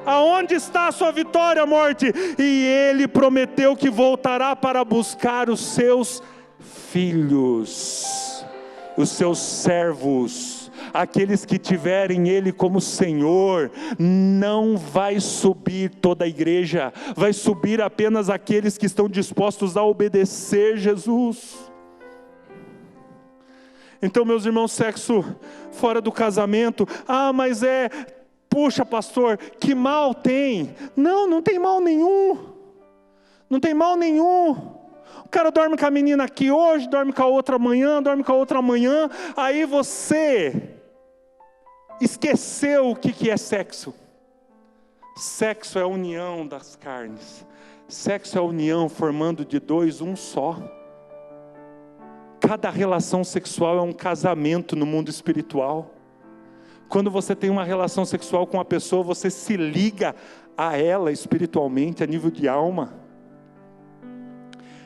Aonde está a sua vitória, morte? E ele prometeu que voltará para buscar os seus filhos, os seus servos, aqueles que tiverem Ele como Senhor, não vai subir toda a igreja, vai subir apenas aqueles que estão dispostos a obedecer Jesus. Então, meus irmãos, sexo fora do casamento, mas puxa pastor, que mal tem? Não, não tem mal nenhum, não tem mal nenhum. O cara dorme com a menina aqui hoje, dorme com a outra amanhã, dorme com a outra amanhã, aí você esqueceu o que é sexo. Sexo é a união das carnes, sexo é a união formando de dois um só. Cada relação sexual é um casamento no mundo espiritual. Quando você tem uma relação sexual com uma pessoa, você se liga a ela espiritualmente, a nível de alma.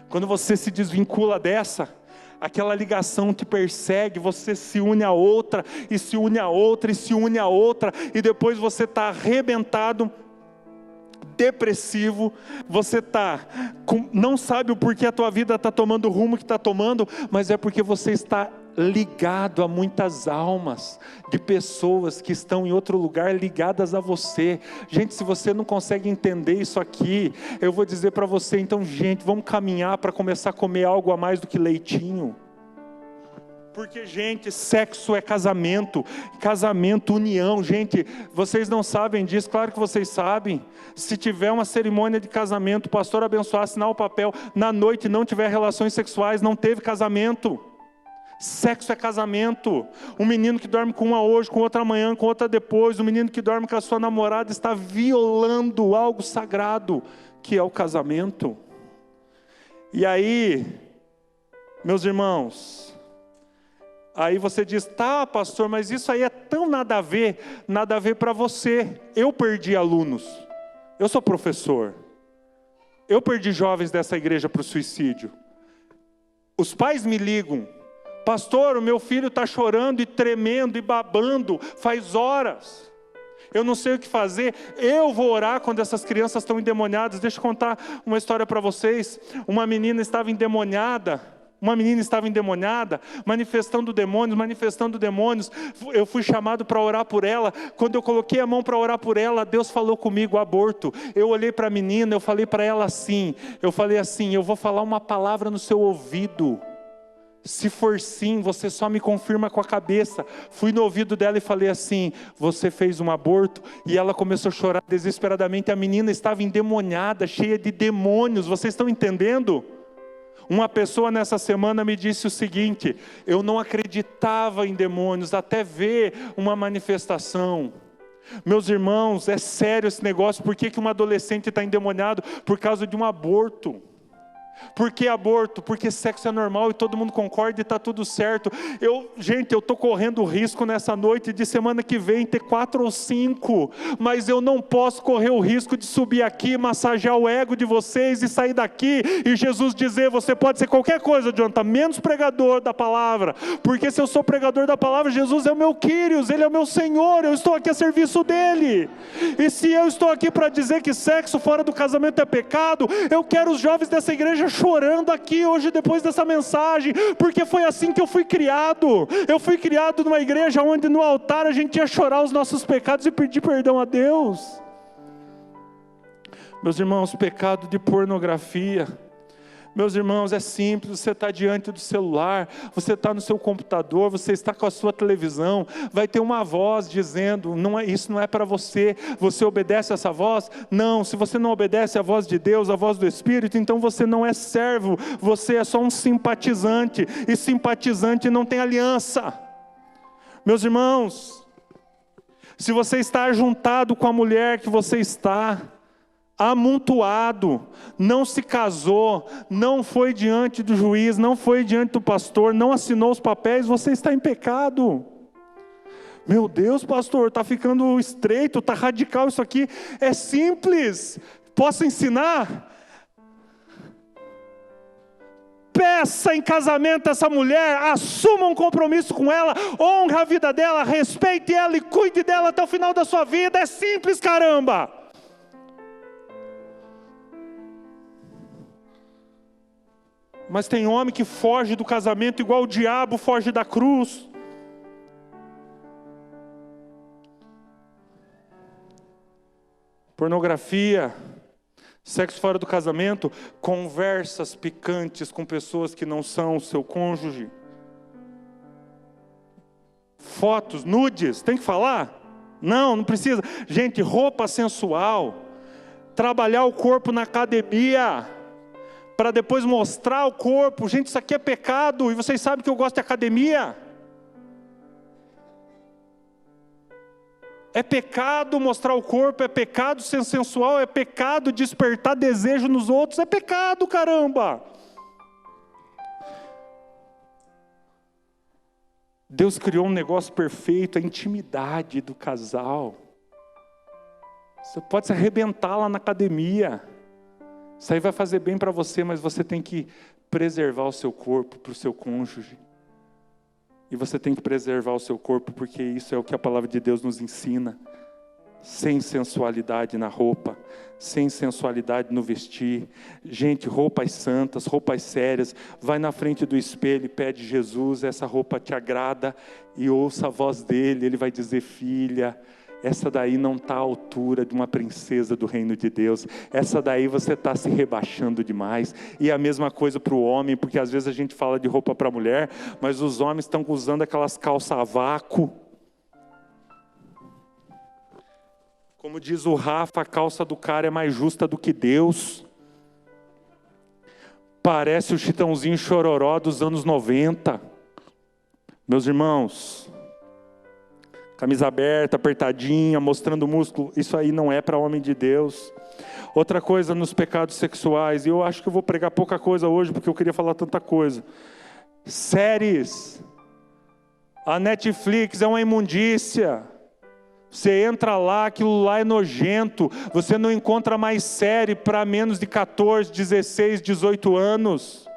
Quando você se desvincula dessa, aquela ligação te persegue, você se une a outra, e se une a outra, e se une a outra, e depois você está arrebentado, depressivo, você não sabe o porquê a tua vida está tomando o rumo que está tomando, mas é porque você está ligado a muitas almas, de pessoas que estão em outro lugar ligadas a você. Gente, se você não consegue entender isso aqui, eu vou dizer para você, então gente, vamos caminhar para começar a comer algo a mais do que leitinho. Porque, gente, sexo é casamento, união. Gente, vocês não sabem disso, claro que vocês sabem. Se tiver uma cerimônia de casamento, o pastor abençoar, assinar o papel, na noite não tiver relações sexuais, não teve casamento. Sexo é casamento. Um menino que dorme com uma hoje, com outra amanhã, com outra depois, um menino que dorme com a sua namorada está violando algo sagrado, que é o casamento. E aí, meus irmãos, aí você diz, tá pastor, mas isso aí é tão nada a ver para você. Eu perdi alunos, eu sou professor, eu perdi jovens dessa igreja para o suicídio. Os pais me ligam, pastor, o meu filho está chorando e tremendo e babando, faz horas, eu não sei o que fazer, eu vou orar quando essas crianças estão endemoniadas. Deixa eu contar uma história para vocês. Uma menina estava endemoniada, manifestando demônios, eu fui chamado para orar por ela. Quando eu coloquei a mão para orar por ela, Deus falou comigo, aborto. Eu olhei para a menina, eu falei para ela assim, eu vou falar uma palavra no seu ouvido, se for sim, você só me confirma com a cabeça. Fui no ouvido dela e falei assim, você fez um aborto? E ela começou a chorar desesperadamente. A menina estava endemoniada, cheia de demônios, vocês estão entendendo? Uma pessoa nessa semana me disse o seguinte, eu não acreditava em demônios, até ver uma manifestação. Meus irmãos, é sério esse negócio. Por que uma adolescente está endemoniado? Por causa de um aborto. Por que aborto? Porque sexo é normal e todo mundo concorda e está tudo certo. Gente, eu estou correndo o risco nessa noite de semana que vem ter 4 ou 5, mas eu não posso correr o risco de subir aqui, massagear o ego de vocês e sair daqui e Jesus dizer, você pode ser qualquer coisa, Jonathan, menos pregador da palavra, porque se eu sou pregador da palavra, Jesus é o meu Kyrios, Ele é o meu Senhor, eu estou aqui a serviço dEle. E se eu estou aqui para dizer que sexo fora do casamento é pecado, eu quero os jovens dessa igreja chorando aqui hoje depois dessa mensagem, porque foi assim que eu fui criado. Eu fui criado numa igreja onde no altar a gente ia chorar os nossos pecados e pedir perdão a Deus. Meus irmãos, pecado de pornografia. Meus irmãos, é simples, você está diante do celular, você está no seu computador, você está com a sua televisão, vai ter uma voz dizendo, isso não é para você, você obedece a essa voz? Não, se você não obedece à voz de Deus, à voz do Espírito, então você não é servo, você é só um simpatizante, e simpatizante não tem aliança. Meus irmãos, se você está ajuntado com a mulher que você está, amontoado, não se casou, não foi diante do juiz, não foi diante do pastor, não assinou os papéis, você está em pecado. Meu Deus, pastor, está ficando estreito, está radical isso aqui. É simples, posso ensinar? Peça em casamento essa mulher, assuma um compromisso com ela, honre a vida dela, respeite ela e cuide dela até o final da sua vida. É simples, caramba! Mas tem homem que foge do casamento igual o diabo foge da cruz. pornografia, sexo fora do casamento, conversas picantes com pessoas que não são o seu cônjuge, fotos, nudes, tem que falar? Não precisa. Gente, roupa sensual, trabalhar o corpo na academia, para depois mostrar o corpo. Gente, isso aqui é pecado, e vocês sabem que eu gosto de academia. É pecado mostrar o corpo, é pecado ser sensual, é pecado despertar desejo nos outros, é pecado, caramba! Deus criou um negócio perfeito, a intimidade do casal. Você pode se arrebentar lá na academia, isso aí vai fazer bem para você, mas você tem que preservar o seu corpo para o seu cônjuge. E você tem que preservar o seu corpo, porque isso é o que a palavra de Deus nos ensina. Sem sensualidade na roupa, sem sensualidade no vestir. Gente, roupas santas, roupas sérias. Vai na frente do espelho e pede: Jesus, essa roupa te agrada? E ouça a voz dele, ele vai dizer: filha, essa daí não está à altura de uma princesa do reino de Deus. Essa daí você está se rebaixando demais. E a mesma coisa para o homem, porque às vezes a gente fala de roupa para a mulher, mas os homens estão usando aquelas calças a vácuo. Como diz o Rafa, a calça do cara é mais justa do que Deus. Parece o Chitãozinho Chororó dos anos 90. Meus irmãos, camisa aberta, apertadinha, mostrando músculo, isso aí não é para homem de Deus. Outra coisa nos pecados sexuais, e eu acho que eu vou pregar pouca coisa hoje, porque eu queria falar tanta coisa. Séries. A Netflix é uma imundícia. Você entra lá, aquilo lá é nojento. Você não encontra mais série para menos de 14, 16, 18 anos.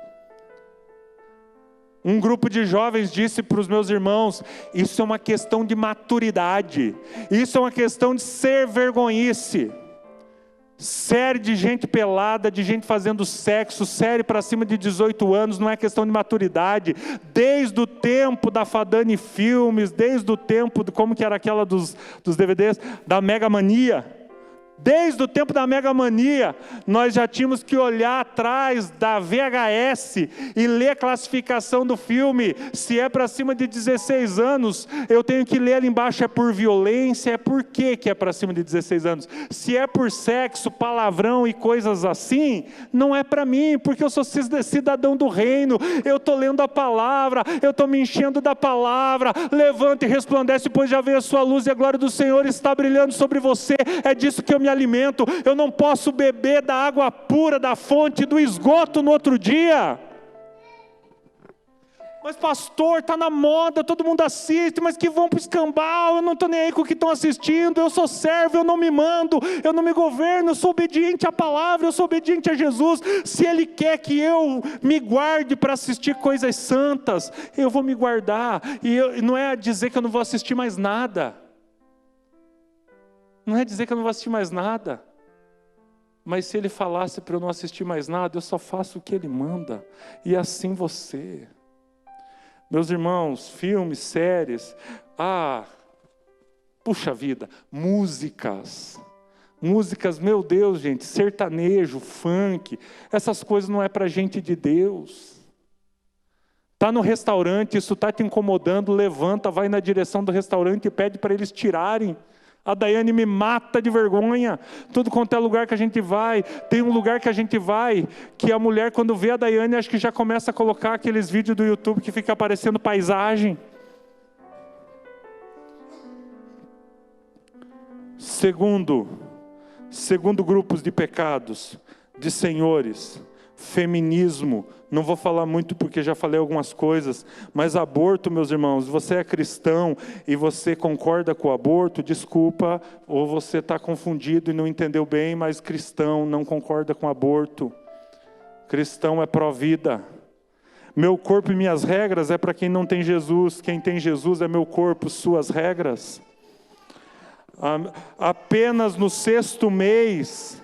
Um grupo de jovens disse para os meus irmãos: isso é uma questão de maturidade, isso é uma questão de ser vergonhice. Série de gente pelada, de gente fazendo sexo, série para cima de 18 anos, não é questão de maturidade. Desde o tempo da Fadani Filmes, desde o tempo, como que era aquela dos DVDs, da Mega Mania. Desde o tempo da Mega Mania, nós já tínhamos que olhar atrás da VHS e ler a classificação do filme. Se é para cima de 16 anos, eu tenho que ler ali embaixo: é por violência, é por quê que é para cima de 16 anos. Se é por sexo, palavrão e coisas assim, não é para mim, porque eu sou cidadão do reino, eu estou lendo a palavra, eu estou me enchendo da palavra. Levanta e resplandece, pois já veio a sua luz e a glória do Senhor está brilhando sobre você. É disso que eu me alimento. Eu não posso beber da água pura da fonte do esgoto no outro dia. Mas pastor, está na moda, todo mundo assiste, mas que vão para o escambau, eu não estou nem aí com o que estão assistindo, eu sou servo, eu não me mando, eu não me governo, eu sou obediente à palavra, eu sou obediente a Jesus. Se Ele quer que eu me guarde para assistir coisas santas, eu vou me guardar. E não é dizer que eu não vou assistir mais nada. Não é dizer que eu não vou assistir mais nada. Mas se Ele falasse para eu não assistir mais nada, eu só faço o que Ele manda. E assim você. Meus irmãos, filmes, séries. Puxa vida, músicas. Músicas, meu Deus, gente, sertanejo, funk. Essas coisas não é para gente de Deus. Está no restaurante, isso está te incomodando, levanta, vai na direção do restaurante e pede para eles tirarem. A Daiane me mata de vergonha. Tudo quanto é lugar que a gente vai, tem um lugar que a gente vai, que a mulher, quando vê a Daiane, acho que já começa a colocar aqueles vídeos do YouTube que fica aparecendo paisagem. Segundo grupos de pecados, de senhores, feminismo. Não vou falar muito porque já falei algumas coisas, mas aborto, meus irmãos, você é cristão e você concorda com o aborto, desculpa, ou você está confundido e não entendeu bem, mas cristão não concorda com o aborto. Cristão é pró-vida. Meu corpo e minhas regras é para quem não tem Jesus, quem tem Jesus é meu corpo, suas regras. Apenas no 6º mês,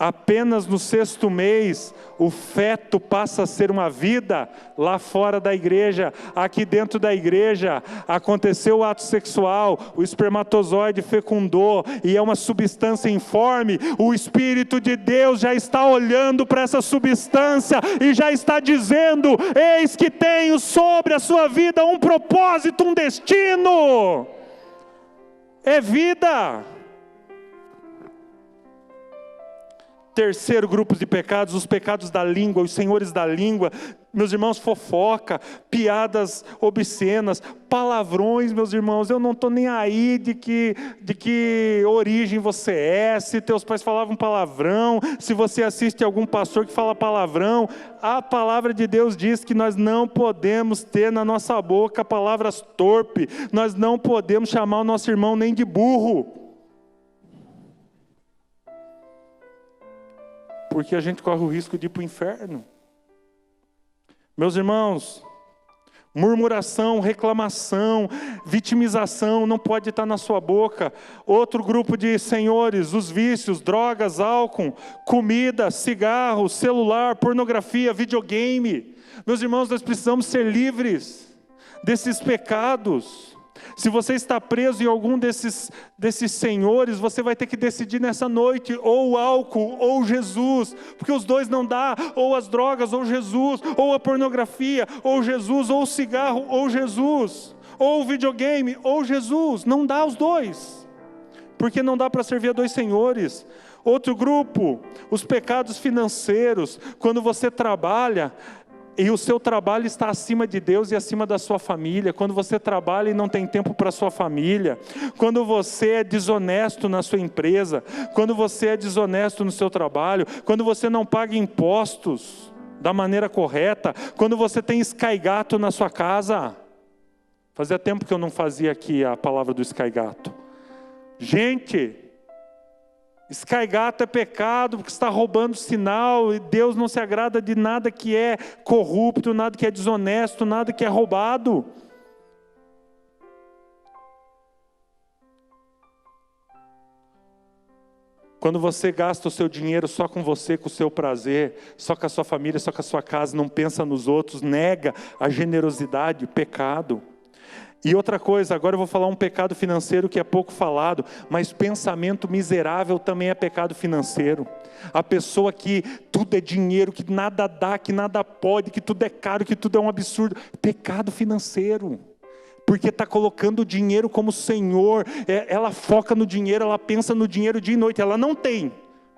Apenas no 6º mês, o feto passa a ser uma vida lá fora da igreja. Aqui dentro da igreja, aconteceu o ato sexual, o espermatozoide fecundou, e é uma substância informe. O Espírito de Deus já está olhando para essa substância, e já está dizendo: eis que tenho sobre a sua vida um propósito, um destino. É vida. Terceiro grupo de pecados, os pecados da língua, os senhores da língua. Meus irmãos, fofoca, piadas obscenas, palavrões, meus irmãos. Eu não estou nem aí de que origem você é, se teus pais falavam palavrão, se você assiste algum pastor que fala palavrão. A palavra de Deus diz que nós não podemos ter na nossa boca palavras torpes, nós não podemos chamar o nosso irmão nem de burro, porque a gente corre o risco de ir para o inferno. Meus irmãos, murmuração, reclamação, vitimização não pode estar na sua boca. Outro grupo de senhores, os vícios, drogas, álcool, comida, cigarro, celular, pornografia, videogame. Meus irmãos, nós precisamos ser livres desses pecados. Se você está preso em algum desses senhores, você vai ter que decidir nessa noite, ou o álcool, ou Jesus, porque os dois não dá, ou as drogas, ou Jesus, ou a pornografia, ou Jesus, ou o cigarro, ou Jesus, ou o videogame, ou Jesus, não dá os dois, porque não dá para servir a dois senhores. Outro grupo, os pecados financeiros, quando você trabalha, e o seu trabalho está acima de Deus e acima da sua família. Quando você trabalha e não tem tempo para a sua família. Quando você é desonesto na sua empresa. Quando você é desonesto no seu trabalho. Quando você não paga impostos da maneira correta. Quando você tem escaigato na sua casa. Fazia tempo que eu não fazia aqui a palavra do escaigato. Gente, escaigato é pecado, porque está roubando sinal, e Deus não se agrada de nada que é corrupto, nada que é desonesto, nada que é roubado. Quando você gasta o seu dinheiro só com você, com o seu prazer, só com a sua família, só com a sua casa, não pensa nos outros, nega a generosidade, pecado. E outra coisa, agora eu vou falar um pecado financeiro que é pouco falado, mas pensamento miserável também é pecado financeiro. A pessoa que tudo é dinheiro, que nada dá, que nada pode, que tudo é caro, que tudo é um absurdo. Pecado financeiro. Porque está colocando o dinheiro como Senhor. Ela foca no dinheiro, ela pensa no dinheiro dia e noite. Ela não tem,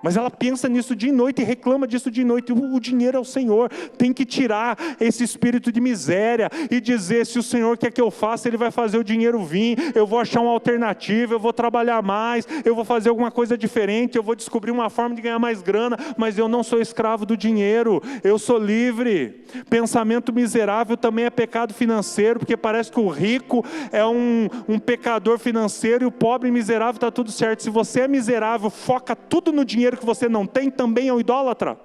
mas ela pensa nisso dia e noite e reclama disso dia e noite. O dinheiro é o Senhor. Tem que tirar esse espírito de miséria e dizer: se o Senhor quer que eu faça, Ele vai fazer o dinheiro vir. Eu vou achar uma alternativa, eu vou trabalhar mais, eu vou fazer alguma coisa diferente, eu vou descobrir uma forma de ganhar mais grana, mas eu não sou escravo do dinheiro, eu sou livre. Pensamento miserável também é pecado financeiro, porque parece que o rico é um pecador financeiro e o pobre miserável está tudo certo. Se você é miserável, foca tudo no dinheiro que você não tem, também é um idólatra.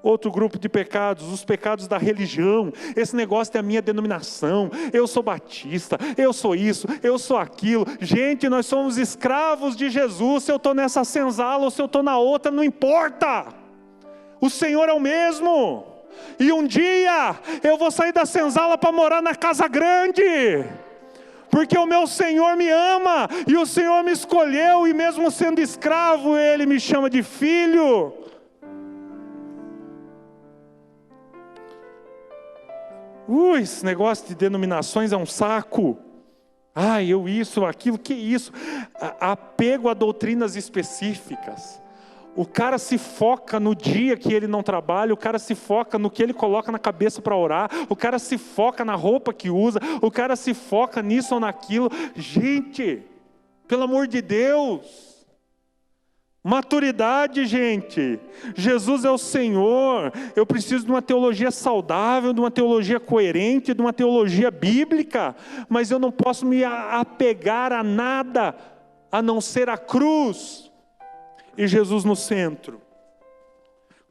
Outro grupo de pecados, os pecados da religião. Esse negócio é a minha denominação, eu sou batista, eu sou isso, eu sou aquilo. Gente, nós somos escravos de Jesus. Se eu estou nessa senzala ou se eu estou na outra, não importa. O Senhor é o mesmo. E um dia eu vou sair da senzala para morar na casa grande, porque o meu Senhor me ama, e o Senhor me escolheu, e mesmo sendo escravo, Ele me chama de filho. Esse negócio de denominações é um saco. Eu isso, aquilo, que isso? Apego a doutrinas específicas. O cara se foca no dia que ele não trabalha, o cara se foca no que ele coloca na cabeça para orar, o cara se foca na roupa que usa, o cara se foca nisso ou naquilo. Gente, pelo amor de Deus, maturidade, gente. Jesus é o Senhor. Eu preciso de uma teologia saudável, de uma teologia coerente, de uma teologia bíblica, mas eu não posso me apegar a nada a não ser a cruz e Jesus no centro.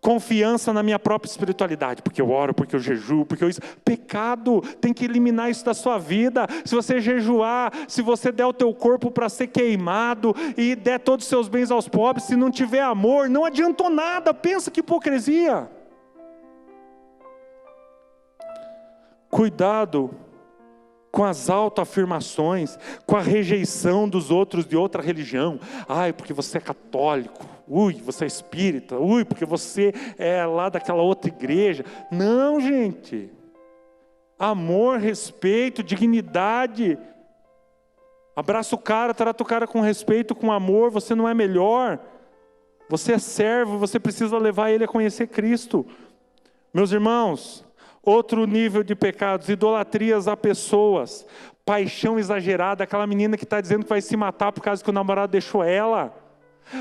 Confiança na minha própria espiritualidade, porque eu oro, porque eu jejuo, porque eu isso. Pecado, tem que eliminar isso da sua vida. Se você jejuar, se você der o teu corpo para ser queimado e der todos os seus bens aos pobres, se não tiver amor, não adiantou nada. Pensa que hipocrisia. Cuidado com as autoafirmações, com a rejeição dos outros de outra religião. Ai, porque você é católico. Ui, você é espírita. Ui, porque você é lá daquela outra igreja. Não, gente. Amor, respeito, dignidade. Abraça o cara, trata o cara com respeito, com amor. Você não é melhor. Você é servo, você precisa levar ele a conhecer Cristo. Meus irmãos, outro nível de pecados, idolatrias a pessoas, paixão exagerada, aquela menina que está dizendo que vai se matar por causa que o namorado deixou ela,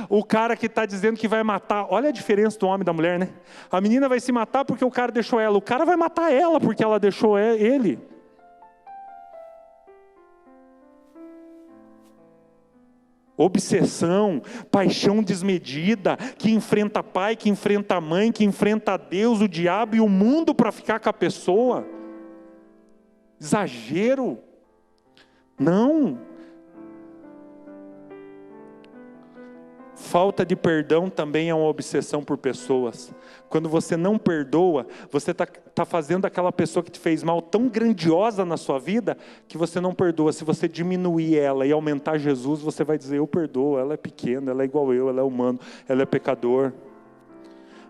o cara que está dizendo que vai matar, olha a diferença do homem e da mulher, né? A menina vai se matar porque o cara deixou ela, o cara vai matar ela porque ela deixou ele. Obsessão, paixão desmedida, que enfrenta pai, que enfrenta mãe, que enfrenta Deus, o diabo e o mundo para ficar com a pessoa. Exagero. Não. Falta de perdão também é uma obsessão por pessoas. Quando você não perdoa, você está fazendo aquela pessoa que te fez mal tão grandiosa na sua vida, que você não perdoa. Se você diminuir ela e aumentar Jesus, você vai dizer, eu perdoo, ela é pequena, ela é igual eu, ela é humano, ela é pecador.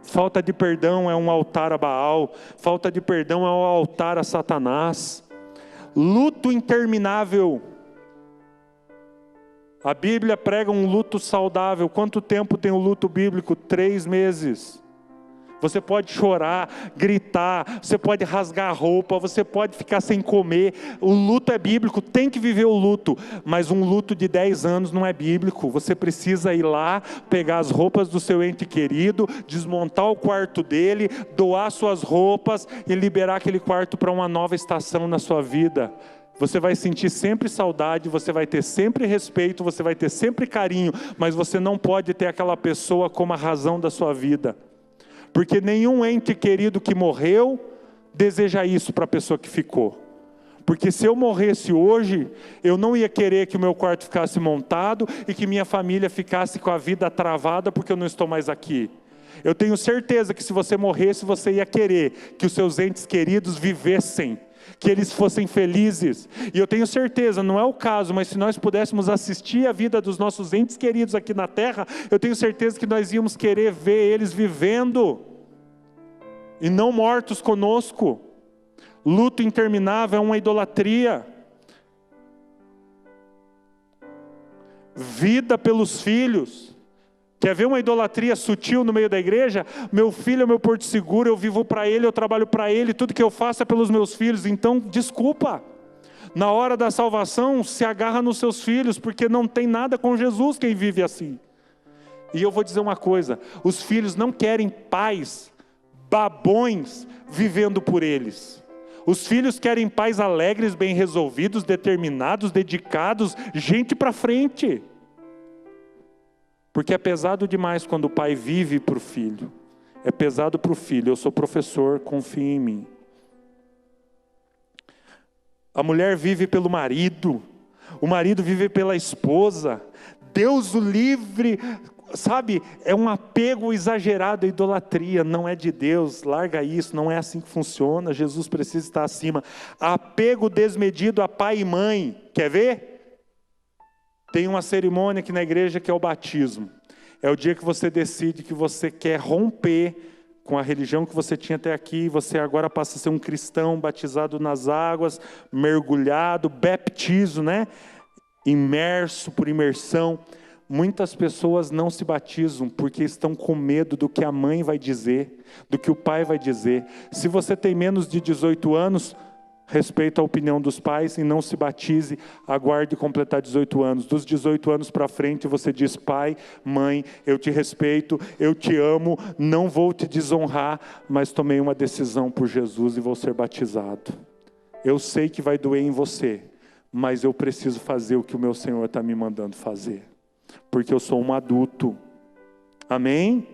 Falta de perdão é um altar a Baal, falta de perdão é um altar a Satanás. Luto interminável. A Bíblia prega um luto saudável. Quanto tempo tem o luto bíblico? 3 meses. Você pode chorar, gritar, você pode rasgar a roupa, você pode ficar sem comer. O luto é bíblico, tem que viver o luto. Mas um luto de 10 anos não é bíblico. Você precisa ir lá, pegar as roupas do seu ente querido, desmontar o quarto dele, doar suas roupas e liberar aquele quarto para uma nova estação na sua vida. Você vai sentir sempre saudade, você vai ter sempre respeito, você vai ter sempre carinho, mas você não pode ter aquela pessoa como a razão da sua vida. Porque nenhum ente querido que morreu deseja isso para a pessoa que ficou. Porque se eu morresse hoje, eu não ia querer que o meu quarto ficasse montado e que minha família ficasse com a vida travada porque eu não estou mais aqui. Eu tenho certeza que se você morresse, você ia querer que os seus entes queridos vivessem, que eles fossem felizes. E eu tenho certeza, não é o caso, mas se nós pudéssemos assistir a vida dos nossos entes queridos aqui na terra, eu tenho certeza que nós íamos querer ver eles vivendo e não mortos conosco. Luto interminável é uma idolatria. Vida pelos filhos. Quer ver uma idolatria sutil no meio da igreja? Meu filho é meu porto seguro, eu vivo para ele, eu trabalho para ele, tudo que eu faço é pelos meus filhos. Então, desculpa. Na hora da salvação, se agarra nos seus filhos, porque não tem nada com Jesus quem vive assim. E eu vou dizer uma coisa, os filhos não querem pais babões vivendo por eles. Os filhos querem pais alegres, bem resolvidos, determinados, dedicados, gente para frente. Porque é pesado demais quando o pai vive para o filho. É pesado para o filho. Eu sou professor, confie em mim. A mulher vive pelo marido. O marido vive pela esposa. Deus o livre. Sabe, é um apego exagerado à idolatria. Não é de Deus, larga isso. Não é assim que funciona. Jesus precisa estar acima. Apego desmedido a pai e mãe. Quer ver? Tem uma cerimônia aqui na igreja que é o batismo. É o dia que você decide que você quer romper com a religião que você tinha até aqui. Você agora passa a ser um cristão batizado nas águas, mergulhado, baptizo, né? Imerso por imersão. Muitas pessoas não se batizam porque estão com medo do que a mãe vai dizer, do que o pai vai dizer. Se você tem menos de 18 anos... respeita a opinião dos pais e não se batize, aguarde completar 18 anos. Dos 18 anos para frente você diz, pai, mãe, eu te respeito, eu te amo, não vou te desonrar, mas tomei uma decisão por Jesus e vou ser batizado. Eu sei que vai doer em você, mas eu preciso fazer o que o meu Senhor está me mandando fazer, porque eu sou um adulto. Amém?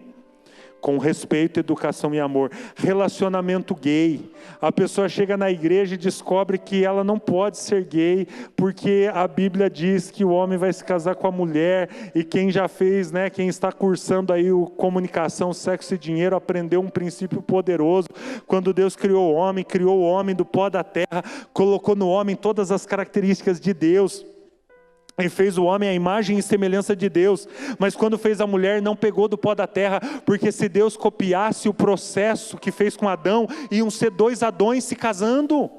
Com respeito, educação e amor. Relacionamento gay. A pessoa chega na igreja e descobre que ela não pode ser gay, porque a Bíblia diz que o homem vai se casar com a mulher, e quem já fez, né, quem está cursando aí o comunicação, sexo e dinheiro, aprendeu um princípio poderoso. Quando Deus criou o homem do pó da terra, colocou no homem todas as características de Deus. E fez o homem à imagem e semelhança de Deus. Mas quando fez a mulher, não pegou do pó da terra, porque se Deus copiasse o processo que fez com Adão, iam ser 2 Adões se casando.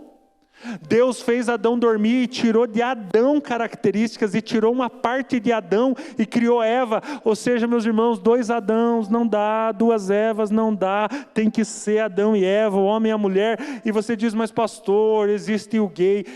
Deus fez Adão dormir e tirou de Adão características, e tirou uma parte de Adão e criou Eva. Ou seja, meus irmãos, 2 Adãos não dá, 2 Evas não dá, tem que ser Adão e Eva, o homem e a mulher. E você diz, mas pastor, existe o gay,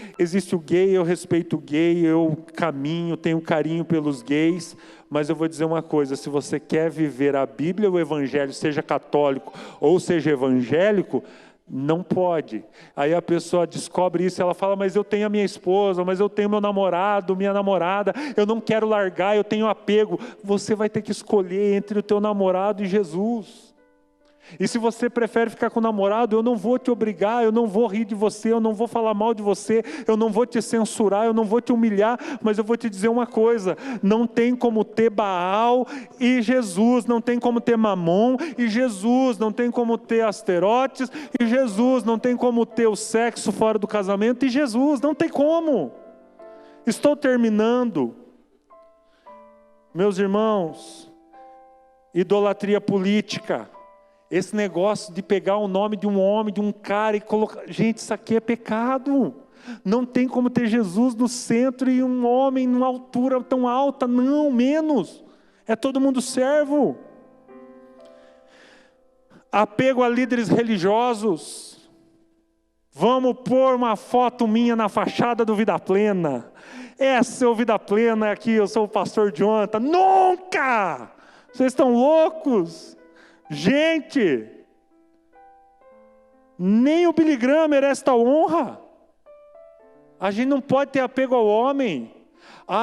eu respeito o gay, eu caminho, tenho carinho pelos gays. Mas eu vou dizer uma coisa, se você quer viver a Bíblia ou o Evangelho, seja católico ou seja evangélico, não pode. Aí a pessoa descobre isso, ela fala, mas eu tenho a minha esposa, mas eu tenho meu namorado, minha namorada, eu não quero largar, eu tenho apego. Você vai ter que escolher entre o teu namorado e Jesus. E se você prefere ficar com o namorado, eu não vou te obrigar, eu não vou rir de você, eu não vou falar mal de você, eu não vou te censurar, eu não vou te humilhar, mas eu vou te dizer uma coisa, não tem como ter Baal e Jesus, não tem como ter Mamon e Jesus, não tem como ter Asterotes e Jesus, não tem como ter o sexo fora do casamento e Jesus, não tem como. Estou terminando. Meus irmãos, idolatria política. Esse negócio de pegar o nome de um homem, de um cara e colocar... Gente, isso aqui é pecado. Não tem como ter Jesus no centro e um homem numa altura tão alta. Não, menos. É todo mundo servo. Apego a líderes religiosos. Vamos pôr uma foto minha na fachada do Vida Plena. Essa é o Vida Plena aqui, eu sou o pastor Jonathan. Nunca! Vocês estão loucos? Gente, nem o Billy Graham merece esta honra. A gente não pode ter apego ao homem.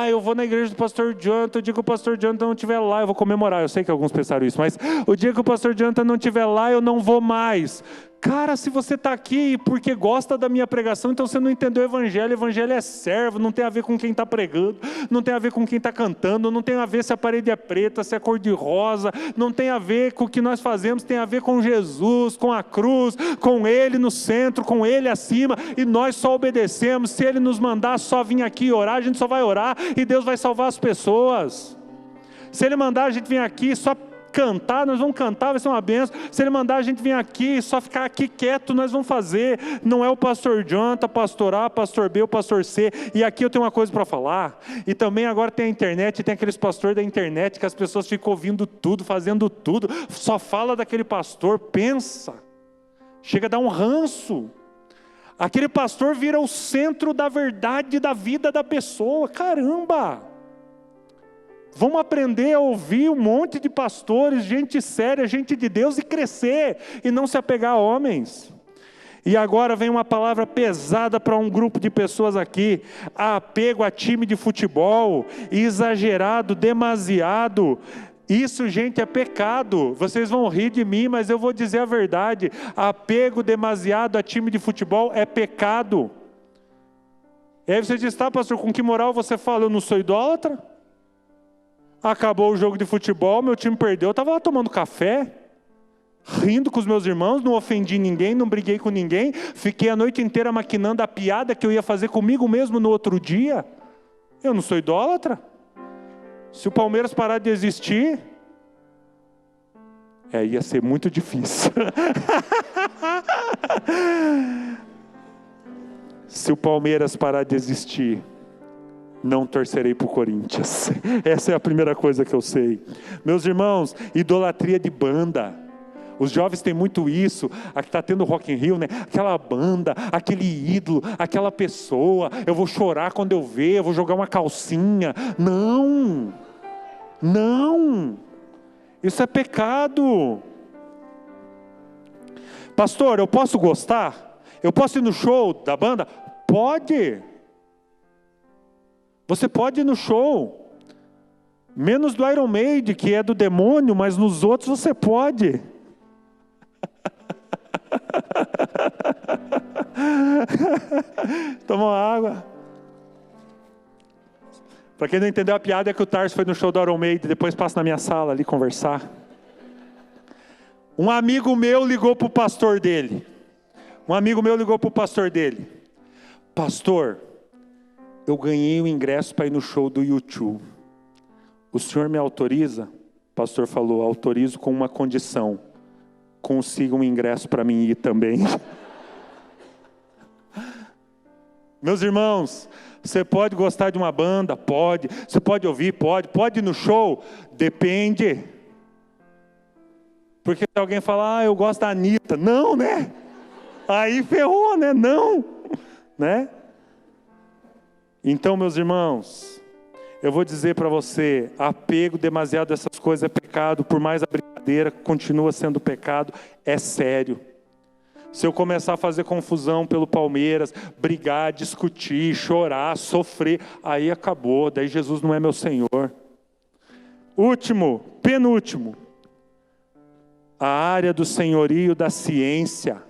Eu vou na igreja do pastor Jonathan, o dia que o pastor Jonathan não estiver lá, eu vou comemorar. Eu sei que alguns pensaram isso, mas o dia que o pastor Jonathan não estiver lá, eu não vou mais. Cara, se você está aqui porque gosta da minha pregação, então você não entendeu o evangelho é servo, não tem a ver com quem está pregando, não tem a ver com quem está cantando, não tem a ver se a parede é preta, se é cor de rosa, não tem a ver com o que nós fazemos, tem a ver com Jesus, com a cruz, com Ele no centro, com Ele acima, e nós só obedecemos. Se Ele nos mandar só vir aqui orar, a gente só vai orar, e Deus vai salvar as pessoas. Se Ele mandar a gente vir aqui só cantar, nós vamos cantar, vai ser uma benção. Se Ele mandar a gente vir aqui, só ficar aqui quieto, nós vamos fazer. Não é o pastor Jonathan, pastor A, pastor B, o pastor C. E aqui eu tenho uma coisa para falar. E também agora tem a internet, tem aqueles pastores da internet que as pessoas ficam ouvindo tudo, fazendo tudo, só fala daquele pastor. Pensa, chega a dar um ranço. Aquele pastor vira o centro da verdade da vida da pessoa. Caramba! Vamos aprender a ouvir um monte de pastores, gente séria, gente de Deus, e crescer, e não se apegar a homens. E agora vem uma palavra pesada para um grupo de pessoas aqui: apego a time de futebol, exagerado, demasiado. Isso, gente, é pecado. Vocês vão rir de mim, mas eu vou dizer a verdade: apego demasiado a time de futebol é pecado. E aí você diz, tá, pastor, com que moral você fala? Eu não sou idólatra? Acabou o jogo de futebol, meu time perdeu, eu estava lá tomando café, rindo com os meus irmãos, não ofendi ninguém, não briguei com ninguém, fiquei a noite inteira maquinando a piada que eu ia fazer comigo mesmo no outro dia. Eu não sou idólatra. Se o Palmeiras parar de existir, ia ser muito difícil. Se o Palmeiras parar de existir, não torcerei para o Corinthians. Essa é a primeira coisa que eu sei. Meus irmãos, idolatria de banda. Os jovens têm muito isso. Aqui está tendo Rock in Rio, né? Aquela banda, aquele ídolo, aquela pessoa. Eu vou chorar quando eu ver, eu vou jogar uma calcinha. Não! Não! Isso é pecado. Pastor, eu posso gostar? Eu posso ir no show da banda? Pode! Você pode ir no show, Menos do Iron Maiden, que é do demônio, mas nos outros você pode. Toma uma água. Para quem não entendeu a piada, é que o Tarso foi no show do Iron Maiden, depois passa na minha sala ali conversar. Um amigo meu ligou para o pastor dele. Pastor, eu ganhei o ingresso para ir no show do U2. O senhor me autoriza? O pastor falou, autorizo com uma condição. Consiga um ingresso para mim ir também. Meus irmãos, você pode gostar de uma banda? Pode. Você pode ouvir? Pode. Pode ir no show? Depende. Porque se alguém falar, eu gosto da Anitta. Não, né? Aí ferrou, né? Não. Né? Então, meus irmãos, eu vou dizer para você, apego demasiado a essas coisas é pecado, por mais a brincadeira, continua sendo pecado, é sério. Se eu começar a fazer confusão pelo Palmeiras, brigar, discutir, chorar, sofrer, aí acabou, daí Jesus não é meu Senhor. Penúltimo, a área do senhorio da ciência.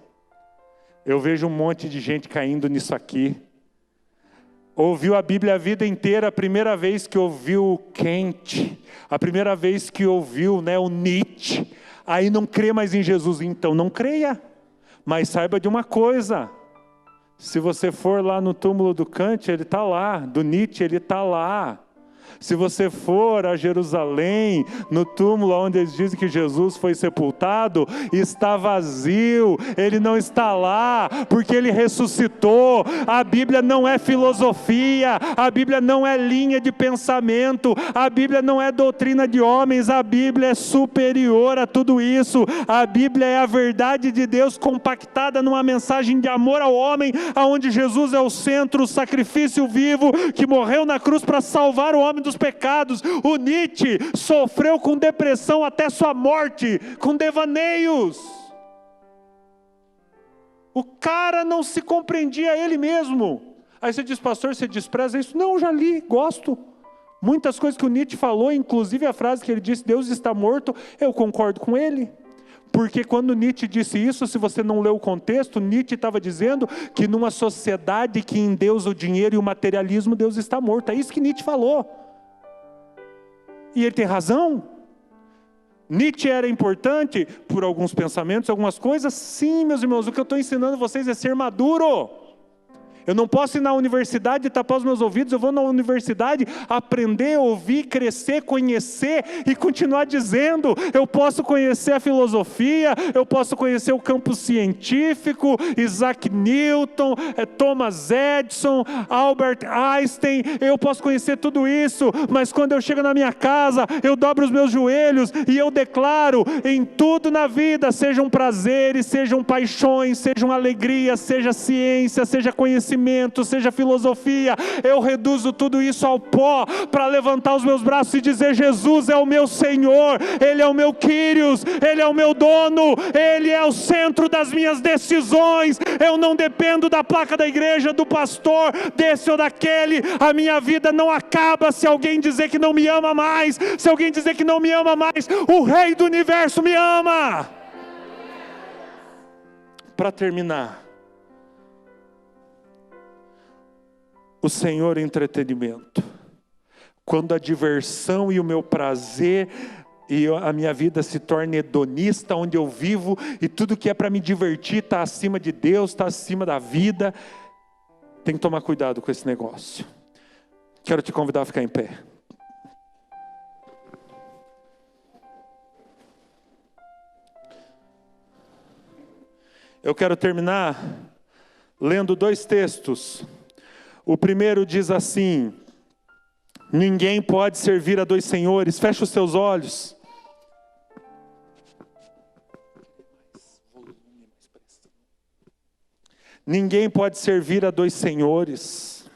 Eu vejo um monte de gente caindo nisso aqui. Ouviu a Bíblia a vida inteira, a primeira vez que ouviu o Kant, a primeira vez que ouviu o Nietzsche, aí não crê mais em Jesus, então não creia. Mas saiba de uma coisa, se você for lá no túmulo do Kant, ele está lá, do Nietzsche, ele está lá. Se você for a Jerusalém, no túmulo onde eles dizem que Jesus foi sepultado, está vazio, ele não está lá, porque ele ressuscitou. A Bíblia não é filosofia, a Bíblia não é linha de pensamento, a Bíblia não é doutrina de homens, a Bíblia é superior a tudo isso. A Bíblia é a verdade de Deus compactada numa mensagem de amor ao homem, aonde Jesus é o centro, o sacrifício vivo, que morreu na cruz para salvar o homem dos pecados. O Nietzsche sofreu com depressão até sua morte, com devaneios. O cara não se compreendia ele mesmo. Aí você diz, pastor, você despreza isso? Não, já li, gosto. Muitas coisas que o Nietzsche falou, inclusive a frase que ele disse, Deus está morto, eu concordo com ele. Porque quando Nietzsche disse isso, se você não leu o contexto, Nietzsche estava dizendo que numa sociedade que endeusa o dinheiro e o materialismo, Deus está morto. É isso que Nietzsche falou. E ele tem razão. Nietzsche era importante por alguns pensamentos, algumas coisas. Sim, meus irmãos, o que eu estou ensinando vocês é ser maduro. Eu não posso ir na universidade e tapar os meus ouvidos, eu vou na universidade aprender, ouvir, crescer, conhecer e continuar dizendo. Eu posso conhecer a filosofia, eu posso conhecer o campo científico, Isaac Newton, Thomas Edison, Albert Einstein, eu posso conhecer tudo isso, mas quando eu chego na minha casa, eu dobro os meus joelhos e eu declaro, em tudo na vida, sejam prazeres, sejam paixões, sejam alegrias, seja ciência, seja conhecimento, seja filosofia, eu reduzo tudo isso ao pó, para levantar os meus braços e dizer, Jesus é o meu Senhor, Ele é o meu Kyrios, Ele é o meu dono, Ele é o centro das minhas decisões, eu não dependo da placa da igreja, do pastor, desse ou daquele, a minha vida não acaba se alguém dizer que não me ama mais, se alguém dizer que não me ama mais, o Rei do Universo me ama. Para terminar, o Senhor é entretenimento. Quando a diversão e o meu prazer e a minha vida se torna hedonista, onde eu vivo e tudo que é para me divertir está acima de Deus, está acima da vida, tem que tomar cuidado com esse negócio. Quero te convidar a ficar em pé. Eu quero terminar lendo 2 textos. O primeiro diz assim: ninguém pode servir a 2 senhores. Feche os seus olhos. Ninguém pode servir a 2 senhores,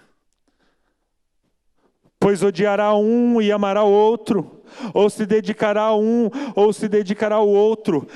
pois odiará um e amará outro, ou se dedicará a um, ou se dedicará ao outro.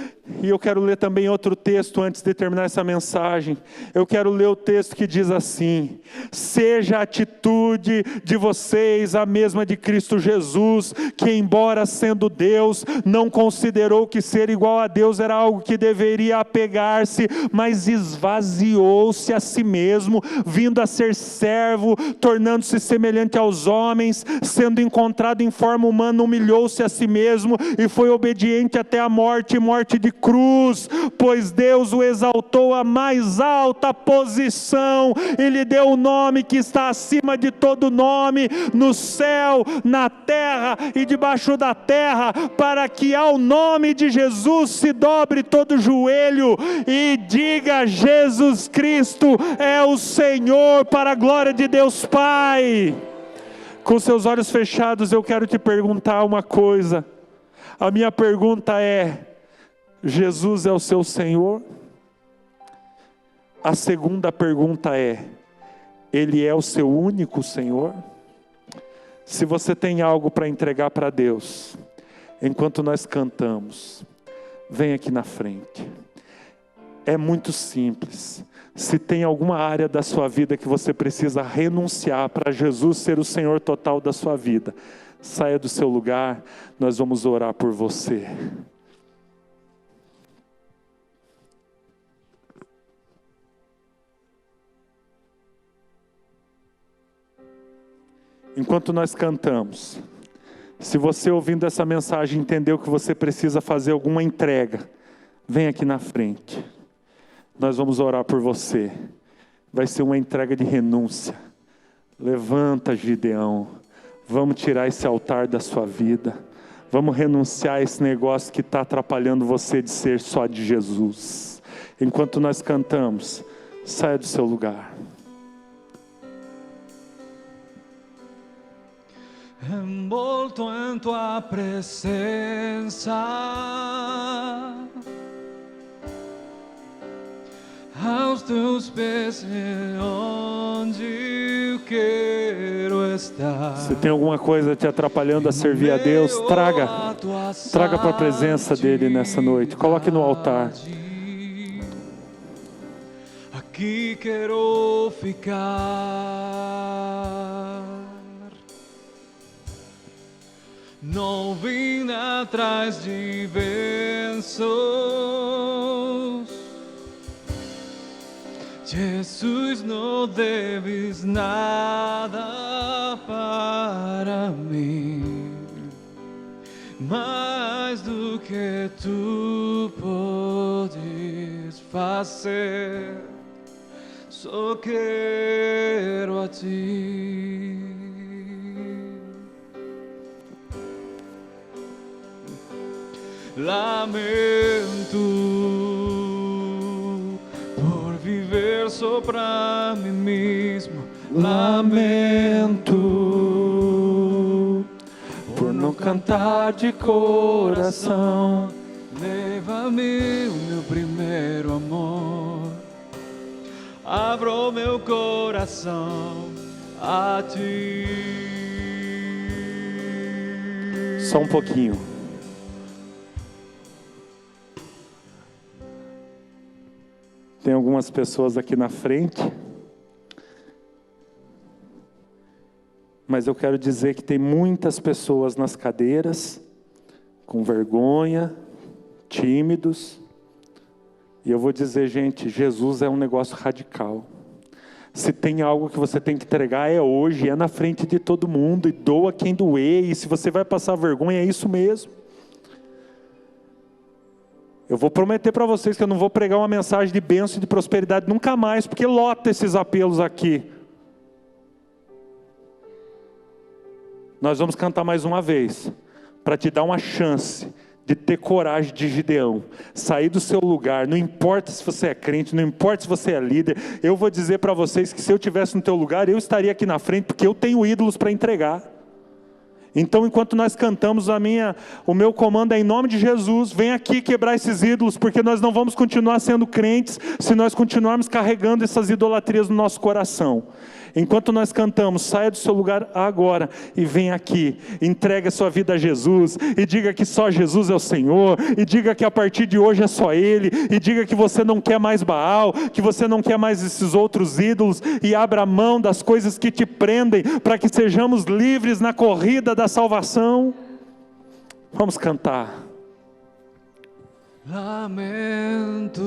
E eu quero ler também outro texto antes de terminar essa mensagem. Eu quero ler o texto que diz assim: seja a atitude de vocês a mesma de Cristo Jesus, que embora sendo Deus, não considerou que ser igual a Deus era algo que deveria apegar-se, mas esvaziou-se a si mesmo, vindo a ser servo, tornando-se semelhante aos homens, sendo encontrado em forma humana, humilhou-se a si mesmo e foi obediente até a morte, morte de cruz, pois Deus o exaltou à mais alta posição, e lhe deu o nome que está acima de todo nome, no céu, na terra e debaixo da terra, para que ao nome de Jesus se dobre todo joelho, e diga: Jesus Cristo é o Senhor, para a glória de Deus Pai. Com seus olhos fechados, eu quero te perguntar uma coisa. A minha pergunta é: Jesus é o seu Senhor? A segunda pergunta é: Ele é o seu único Senhor? Se você tem algo para entregar para Deus, enquanto nós cantamos, vem aqui na frente. É muito simples. Se tem alguma área da sua vida que você precisa renunciar para Jesus ser o Senhor total da sua vida, saia do seu lugar, nós vamos orar por você. Enquanto nós cantamos, se você ouvindo essa mensagem entendeu que você precisa fazer alguma entrega, vem aqui na frente. Nós vamos orar por você. Vai ser uma entrega de renúncia. Levanta, Gideão. Vamos tirar esse altar da sua vida. Vamos renunciar a esse negócio que está atrapalhando você de ser só de Jesus. Enquanto nós cantamos, saia do seu lugar. Envolto en tua presencia, aos teus pés é onde eu quero estar. Se tem alguma coisa te atrapalhando a servir a Deus, traga para a presença dele nessa noite. Coloque no altar. Aqui quero ficar. Não vim atrás de bênçãos. Jesus, não deves nada para mim, mais do que tu podes fazer. Só quero a ti. Lamento por viver só para mim mesmo. Lamento por não cantar de coração. Leva-me o meu primeiro amor. Abro meu coração a ti. Só um pouquinho. Tem algumas pessoas aqui na frente, mas eu quero dizer que tem muitas pessoas nas cadeiras, com vergonha, tímidos, e eu vou dizer, gente, Jesus é um negócio radical. Se tem algo que você tem que entregar, é hoje, é na frente de todo mundo, e doa quem doer, e se você vai passar vergonha, é isso mesmo. Eu vou prometer para vocês que eu não vou pregar uma mensagem de bênção e de prosperidade nunca mais, porque lota esses apelos aqui. Nós vamos cantar mais uma vez, para te dar uma chance de ter coragem de Gideão, sair do seu lugar, não importa se você é crente, não importa se você é líder. Eu vou dizer para vocês que se eu estivesse no teu lugar, eu estaria aqui na frente, porque eu tenho ídolos para entregar. Então, enquanto nós cantamos, o meu comando é em nome de Jesus, vem aqui quebrar esses ídolos, porque nós não vamos continuar sendo crentes se nós continuarmos carregando essas idolatrias no nosso coração. Enquanto nós cantamos, saia do seu lugar agora e vem aqui, entregue a sua vida a Jesus, e diga que só Jesus é o Senhor, e diga que a partir de hoje é só Ele, e diga que você não quer mais Baal, que você não quer mais esses outros ídolos, e abra mão das coisas que te prendem, para que sejamos livres na corrida da salvação. Vamos cantar. Lamento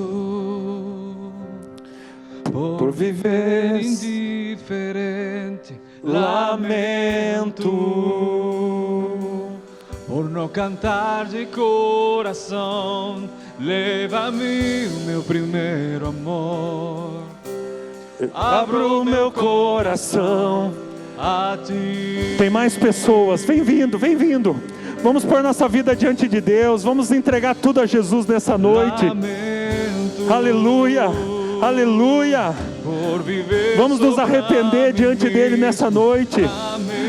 por viver indiferente, lamento por não cantar de coração. Leva-me o meu primeiro amor, Abro o meu coração a ti. Tem mais pessoas, vem vindo, vem vindo. Vamos pôr nossa vida diante de Deus, vamos entregar tudo a Jesus nessa noite. Lamento Aleluia, aleluia. por viver Vamos nos sobre arrepender mim diante dele nessa noite.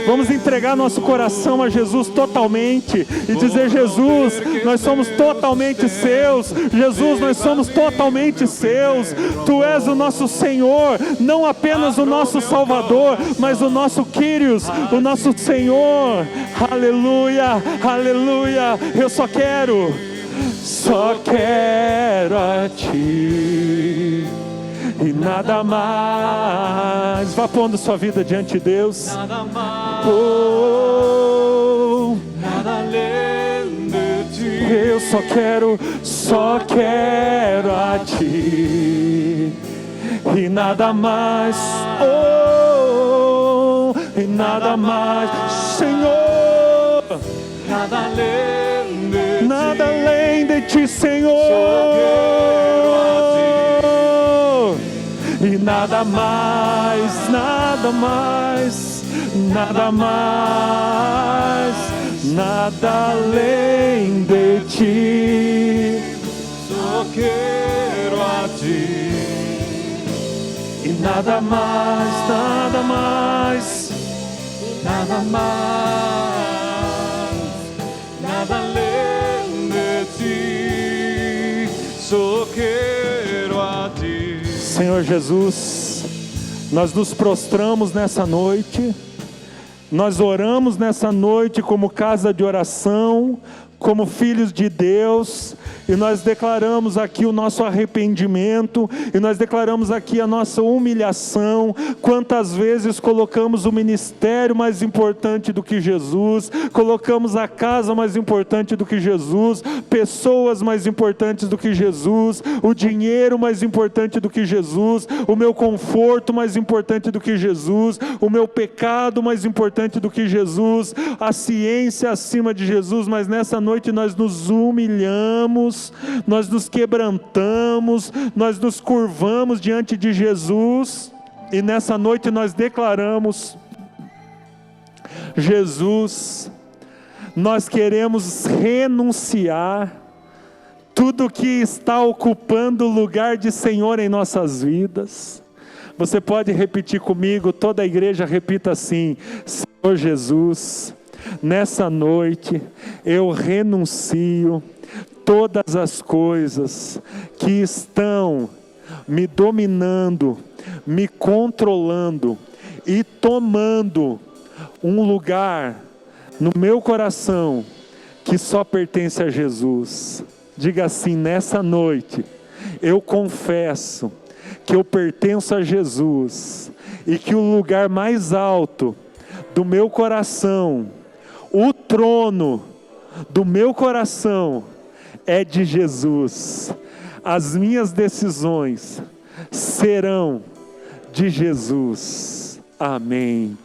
Vamos entregar nosso coração a Jesus totalmente e dizer: Jesus, nós somos totalmente seus. Jesus, nós somos totalmente seus. Tu és o nosso Senhor, não apenas o nosso Salvador, mas o nosso Kyrios, o nosso Senhor. Aleluia, aleluia. Eu só quero a Ti e nada mais. Vá pondo sua vida diante de Deus. Nada mais, Oh, nada além de ti. eu só quero a Ti e nada mais. Oh, e nada mais, Senhor. Nada além de ti. Nada além de Ti, Senhor. E nada mais, nada mais, nada mais, nada além de Ti. Só quero a ti. E nada mais, nada mais, Nada mais, nada além de ti. Só quero a ti. Senhor Jesus, nós nos prostramos nessa noite, nós oramos nessa noite como casa de oração, como filhos de Deus, e nós declaramos aqui o nosso arrependimento, e nós declaramos aqui a nossa humilhação. Quantas vezes colocamos o ministério mais importante do que Jesus, colocamos a casa mais importante do que Jesus, pessoas mais importantes do que Jesus, o dinheiro mais importante do que Jesus, o meu conforto mais importante do que Jesus, o meu pecado mais importante do que Jesus, a ciência acima de Jesus. Mas nessa noite nós nos humilhamos, nós nos quebrantamos, nós nos curvamos diante de Jesus, e nessa noite nós declaramos: Jesus, nós queremos renunciar tudo que está ocupando o lugar de Senhor em nossas vidas. Você pode repetir comigo, toda a igreja repita assim: Senhor Jesus, nessa noite eu renuncio todas as coisas que estão me dominando, me controlando e tomando um lugar no meu coração que só pertence a Jesus. Diga assim: nessa noite eu confesso que eu pertenço a Jesus e que o lugar mais alto do meu coração, o trono do meu coração, é de Jesus. As minhas decisões serão de Jesus. Amém.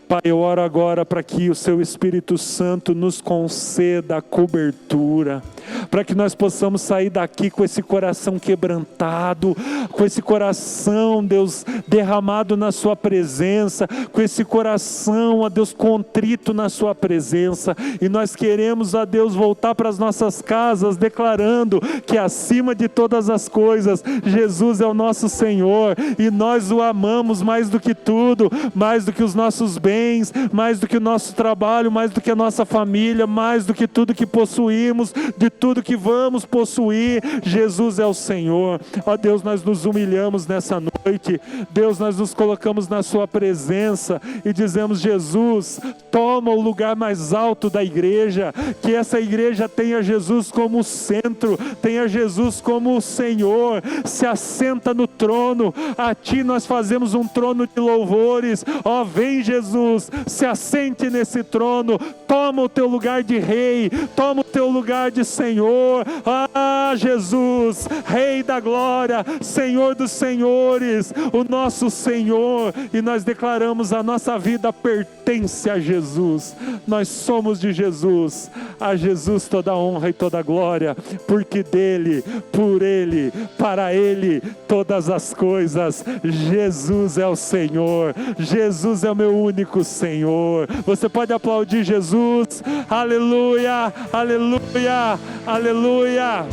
Pai, eu oro agora para que o Seu Espírito Santo nos conceda a cobertura, para que nós possamos sair daqui com esse coração quebrantado, com esse coração, Deus, derramado na Sua presença, com esse coração, ó Deus, contrito na Sua presença. E nós queremos, ó Deus, voltar para as nossas casas declarando que acima de todas as coisas, Jesus é o nosso Senhor, e nós o amamos mais do que tudo, mais do que os nossos bens, bens, mais do que o nosso trabalho, mais do que a nossa família, mais do que tudo que possuímos, de tudo que vamos possuir. Jesus é o Senhor. Ó Deus, nós nos humilhamos nessa noite. Deus, nós nos colocamos na sua presença e dizemos: Jesus, toma o lugar mais alto da igreja, que essa igreja tenha Jesus como centro, tenha Jesus como o Senhor, se assenta no trono. A ti nós fazemos um trono de louvores. Ó, vem Jesus, se assente nesse trono, toma o teu lugar de rei, toma o teu lugar de Senhor. Ah, Jesus, Rei da glória, Senhor dos senhores, o nosso Senhor. E nós declaramos: a nossa vida pertence a Jesus, nós somos de Jesus. A Jesus toda a honra e toda a glória, porque dele, por ele, para ele todas as coisas. Jesus é o Senhor, Jesus é o meu único Senhor. Você pode aplaudir Jesus? Aleluia, aleluia, aleluia.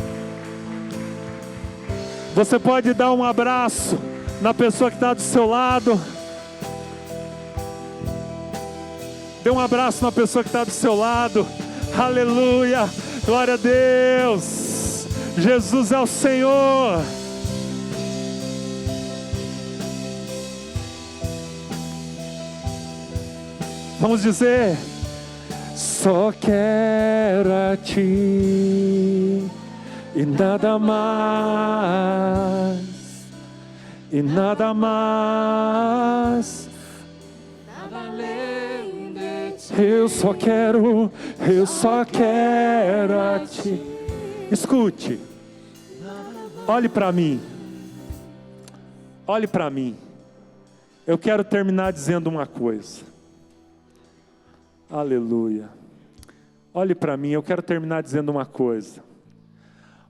Você pode dar um abraço na pessoa que está do seu lado. Dê um abraço na pessoa que está do seu lado. Aleluia, glória a Deus. Jesus é o Senhor. Vamos dizer: só quero a ti e nada mais, e nada mais, nada além de ti. eu só quero a ti. Escute, olhe para mim, olhe para mim. Eu quero terminar dizendo uma coisa. Aleluia. Olhe para mim, eu quero terminar dizendo uma coisa.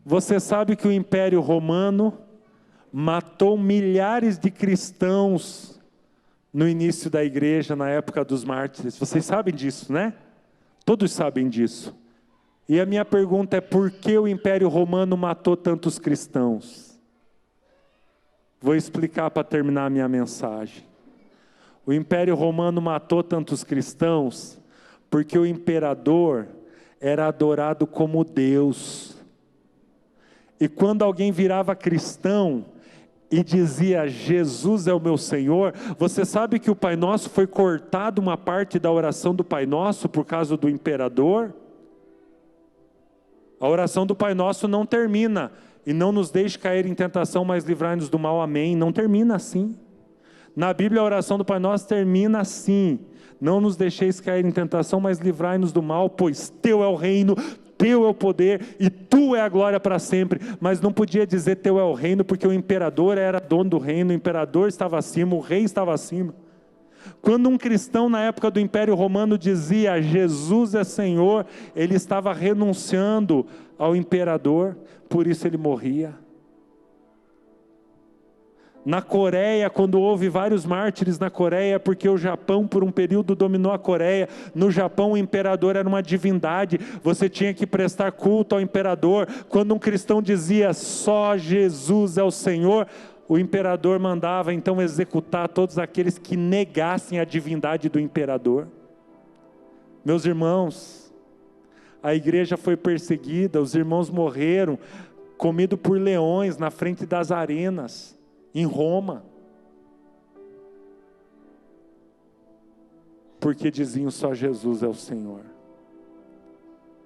Você sabe que o Império Romano matou milhares de cristãos no início da igreja, na época dos mártires. Vocês sabem disso, né? Todos sabem disso. E a minha pergunta é: por que o Império Romano matou tantos cristãos? Vou explicar para terminar a minha mensagem. O Império Romano matou tantos cristãos porque o imperador era adorado como Deus. E quando alguém virava cristão e dizia: Jesus é o meu Senhor, você sabe que o Pai Nosso foi cortado, uma parte da oração do Pai Nosso por causa do imperador? A oração do Pai Nosso não termina: e não nos deixe cair em tentação, mas livrai-nos do mal, amém. Não termina assim. Na Bíblia a oração do Pai Nosso termina assim: não nos deixeis cair em tentação, mas livrai-nos do mal, pois teu é o reino, teu é o poder e tu é a glória para sempre. Mas não podia dizer teu é o reino, porque o imperador era dono do reino, o imperador estava acima, o rei estava acima. Quando um cristão na época do Império Romano dizia Jesus é Senhor, ele estava renunciando ao imperador, por isso ele morria. Na Coreia, quando houve vários mártires na Coreia, porque o Japão por um período dominou a Coreia. No Japão o imperador era uma divindade, você tinha que prestar culto ao imperador. Quando um cristão dizia só Jesus é o Senhor, o imperador mandava então executar todos aqueles que negassem a divindade do imperador. Meus irmãos, a igreja foi perseguida, os irmãos morreram, comido por leões na frente das arenas, em Roma, porque diziam só Jesus é o Senhor.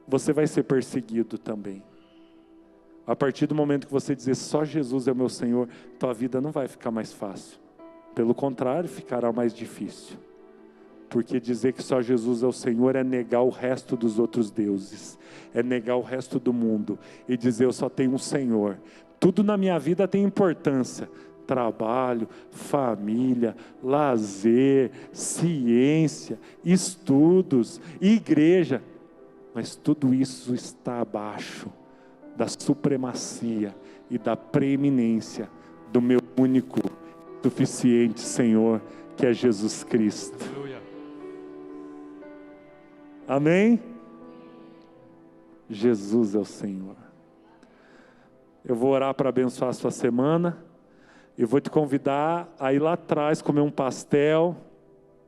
Você vai ser perseguido também. A partir do momento que você dizer só Jesus é o meu Senhor, tua vida não vai ficar mais fácil. Pelo contrário, ficará mais difícil. Porque dizer que só Jesus é o Senhor é negar o resto dos outros deuses, é negar o resto do mundo e dizer eu só tenho um Senhor. Tudo na minha vida tem importância: trabalho, família, lazer, ciência, estudos, igreja. Mas tudo isso está abaixo da supremacia e da preeminência do meu único, suficiente Senhor, que é Jesus Cristo. Aleluia. Amém? Jesus é o Senhor. Eu vou orar para abençoar a sua semana. Eu vou te convidar a ir lá atrás comer um pastel,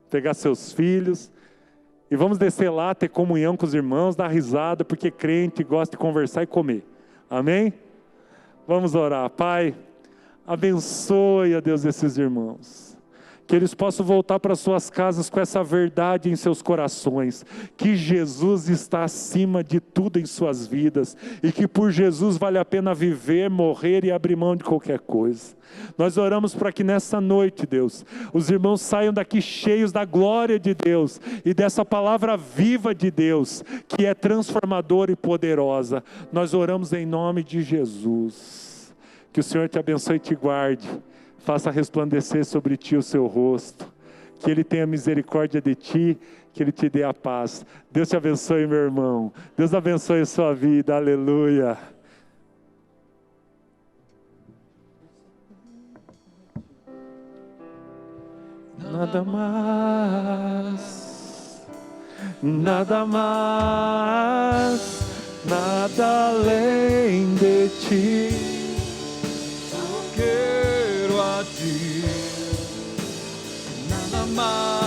pegar seus filhos e vamos descer lá, ter comunhão com os irmãos, dar risada, porque crente gosta de conversar e comer. Amém? Vamos orar. Pai, abençoe, ó Deus, esses irmãos. Que eles possam voltar para suas casas com essa verdade em seus corações, que Jesus está acima de tudo em suas vidas, e que por Jesus vale a pena viver, morrer e abrir mão de qualquer coisa. Nós oramos para que nessa noite, Deus, os irmãos saiam daqui cheios da glória de Deus, e dessa palavra viva de Deus, que é transformadora e poderosa. Nós oramos em nome de Jesus. Que o Senhor te abençoe e te guarde. Faça resplandecer sobre ti o seu rosto, que Ele tenha misericórdia de ti, que Ele te dê a paz. Deus te abençoe, meu irmão. Deus abençoe a sua vida, aleluia. Nada mais, nada mais, nada além de ti. Quero a ti, nada mais.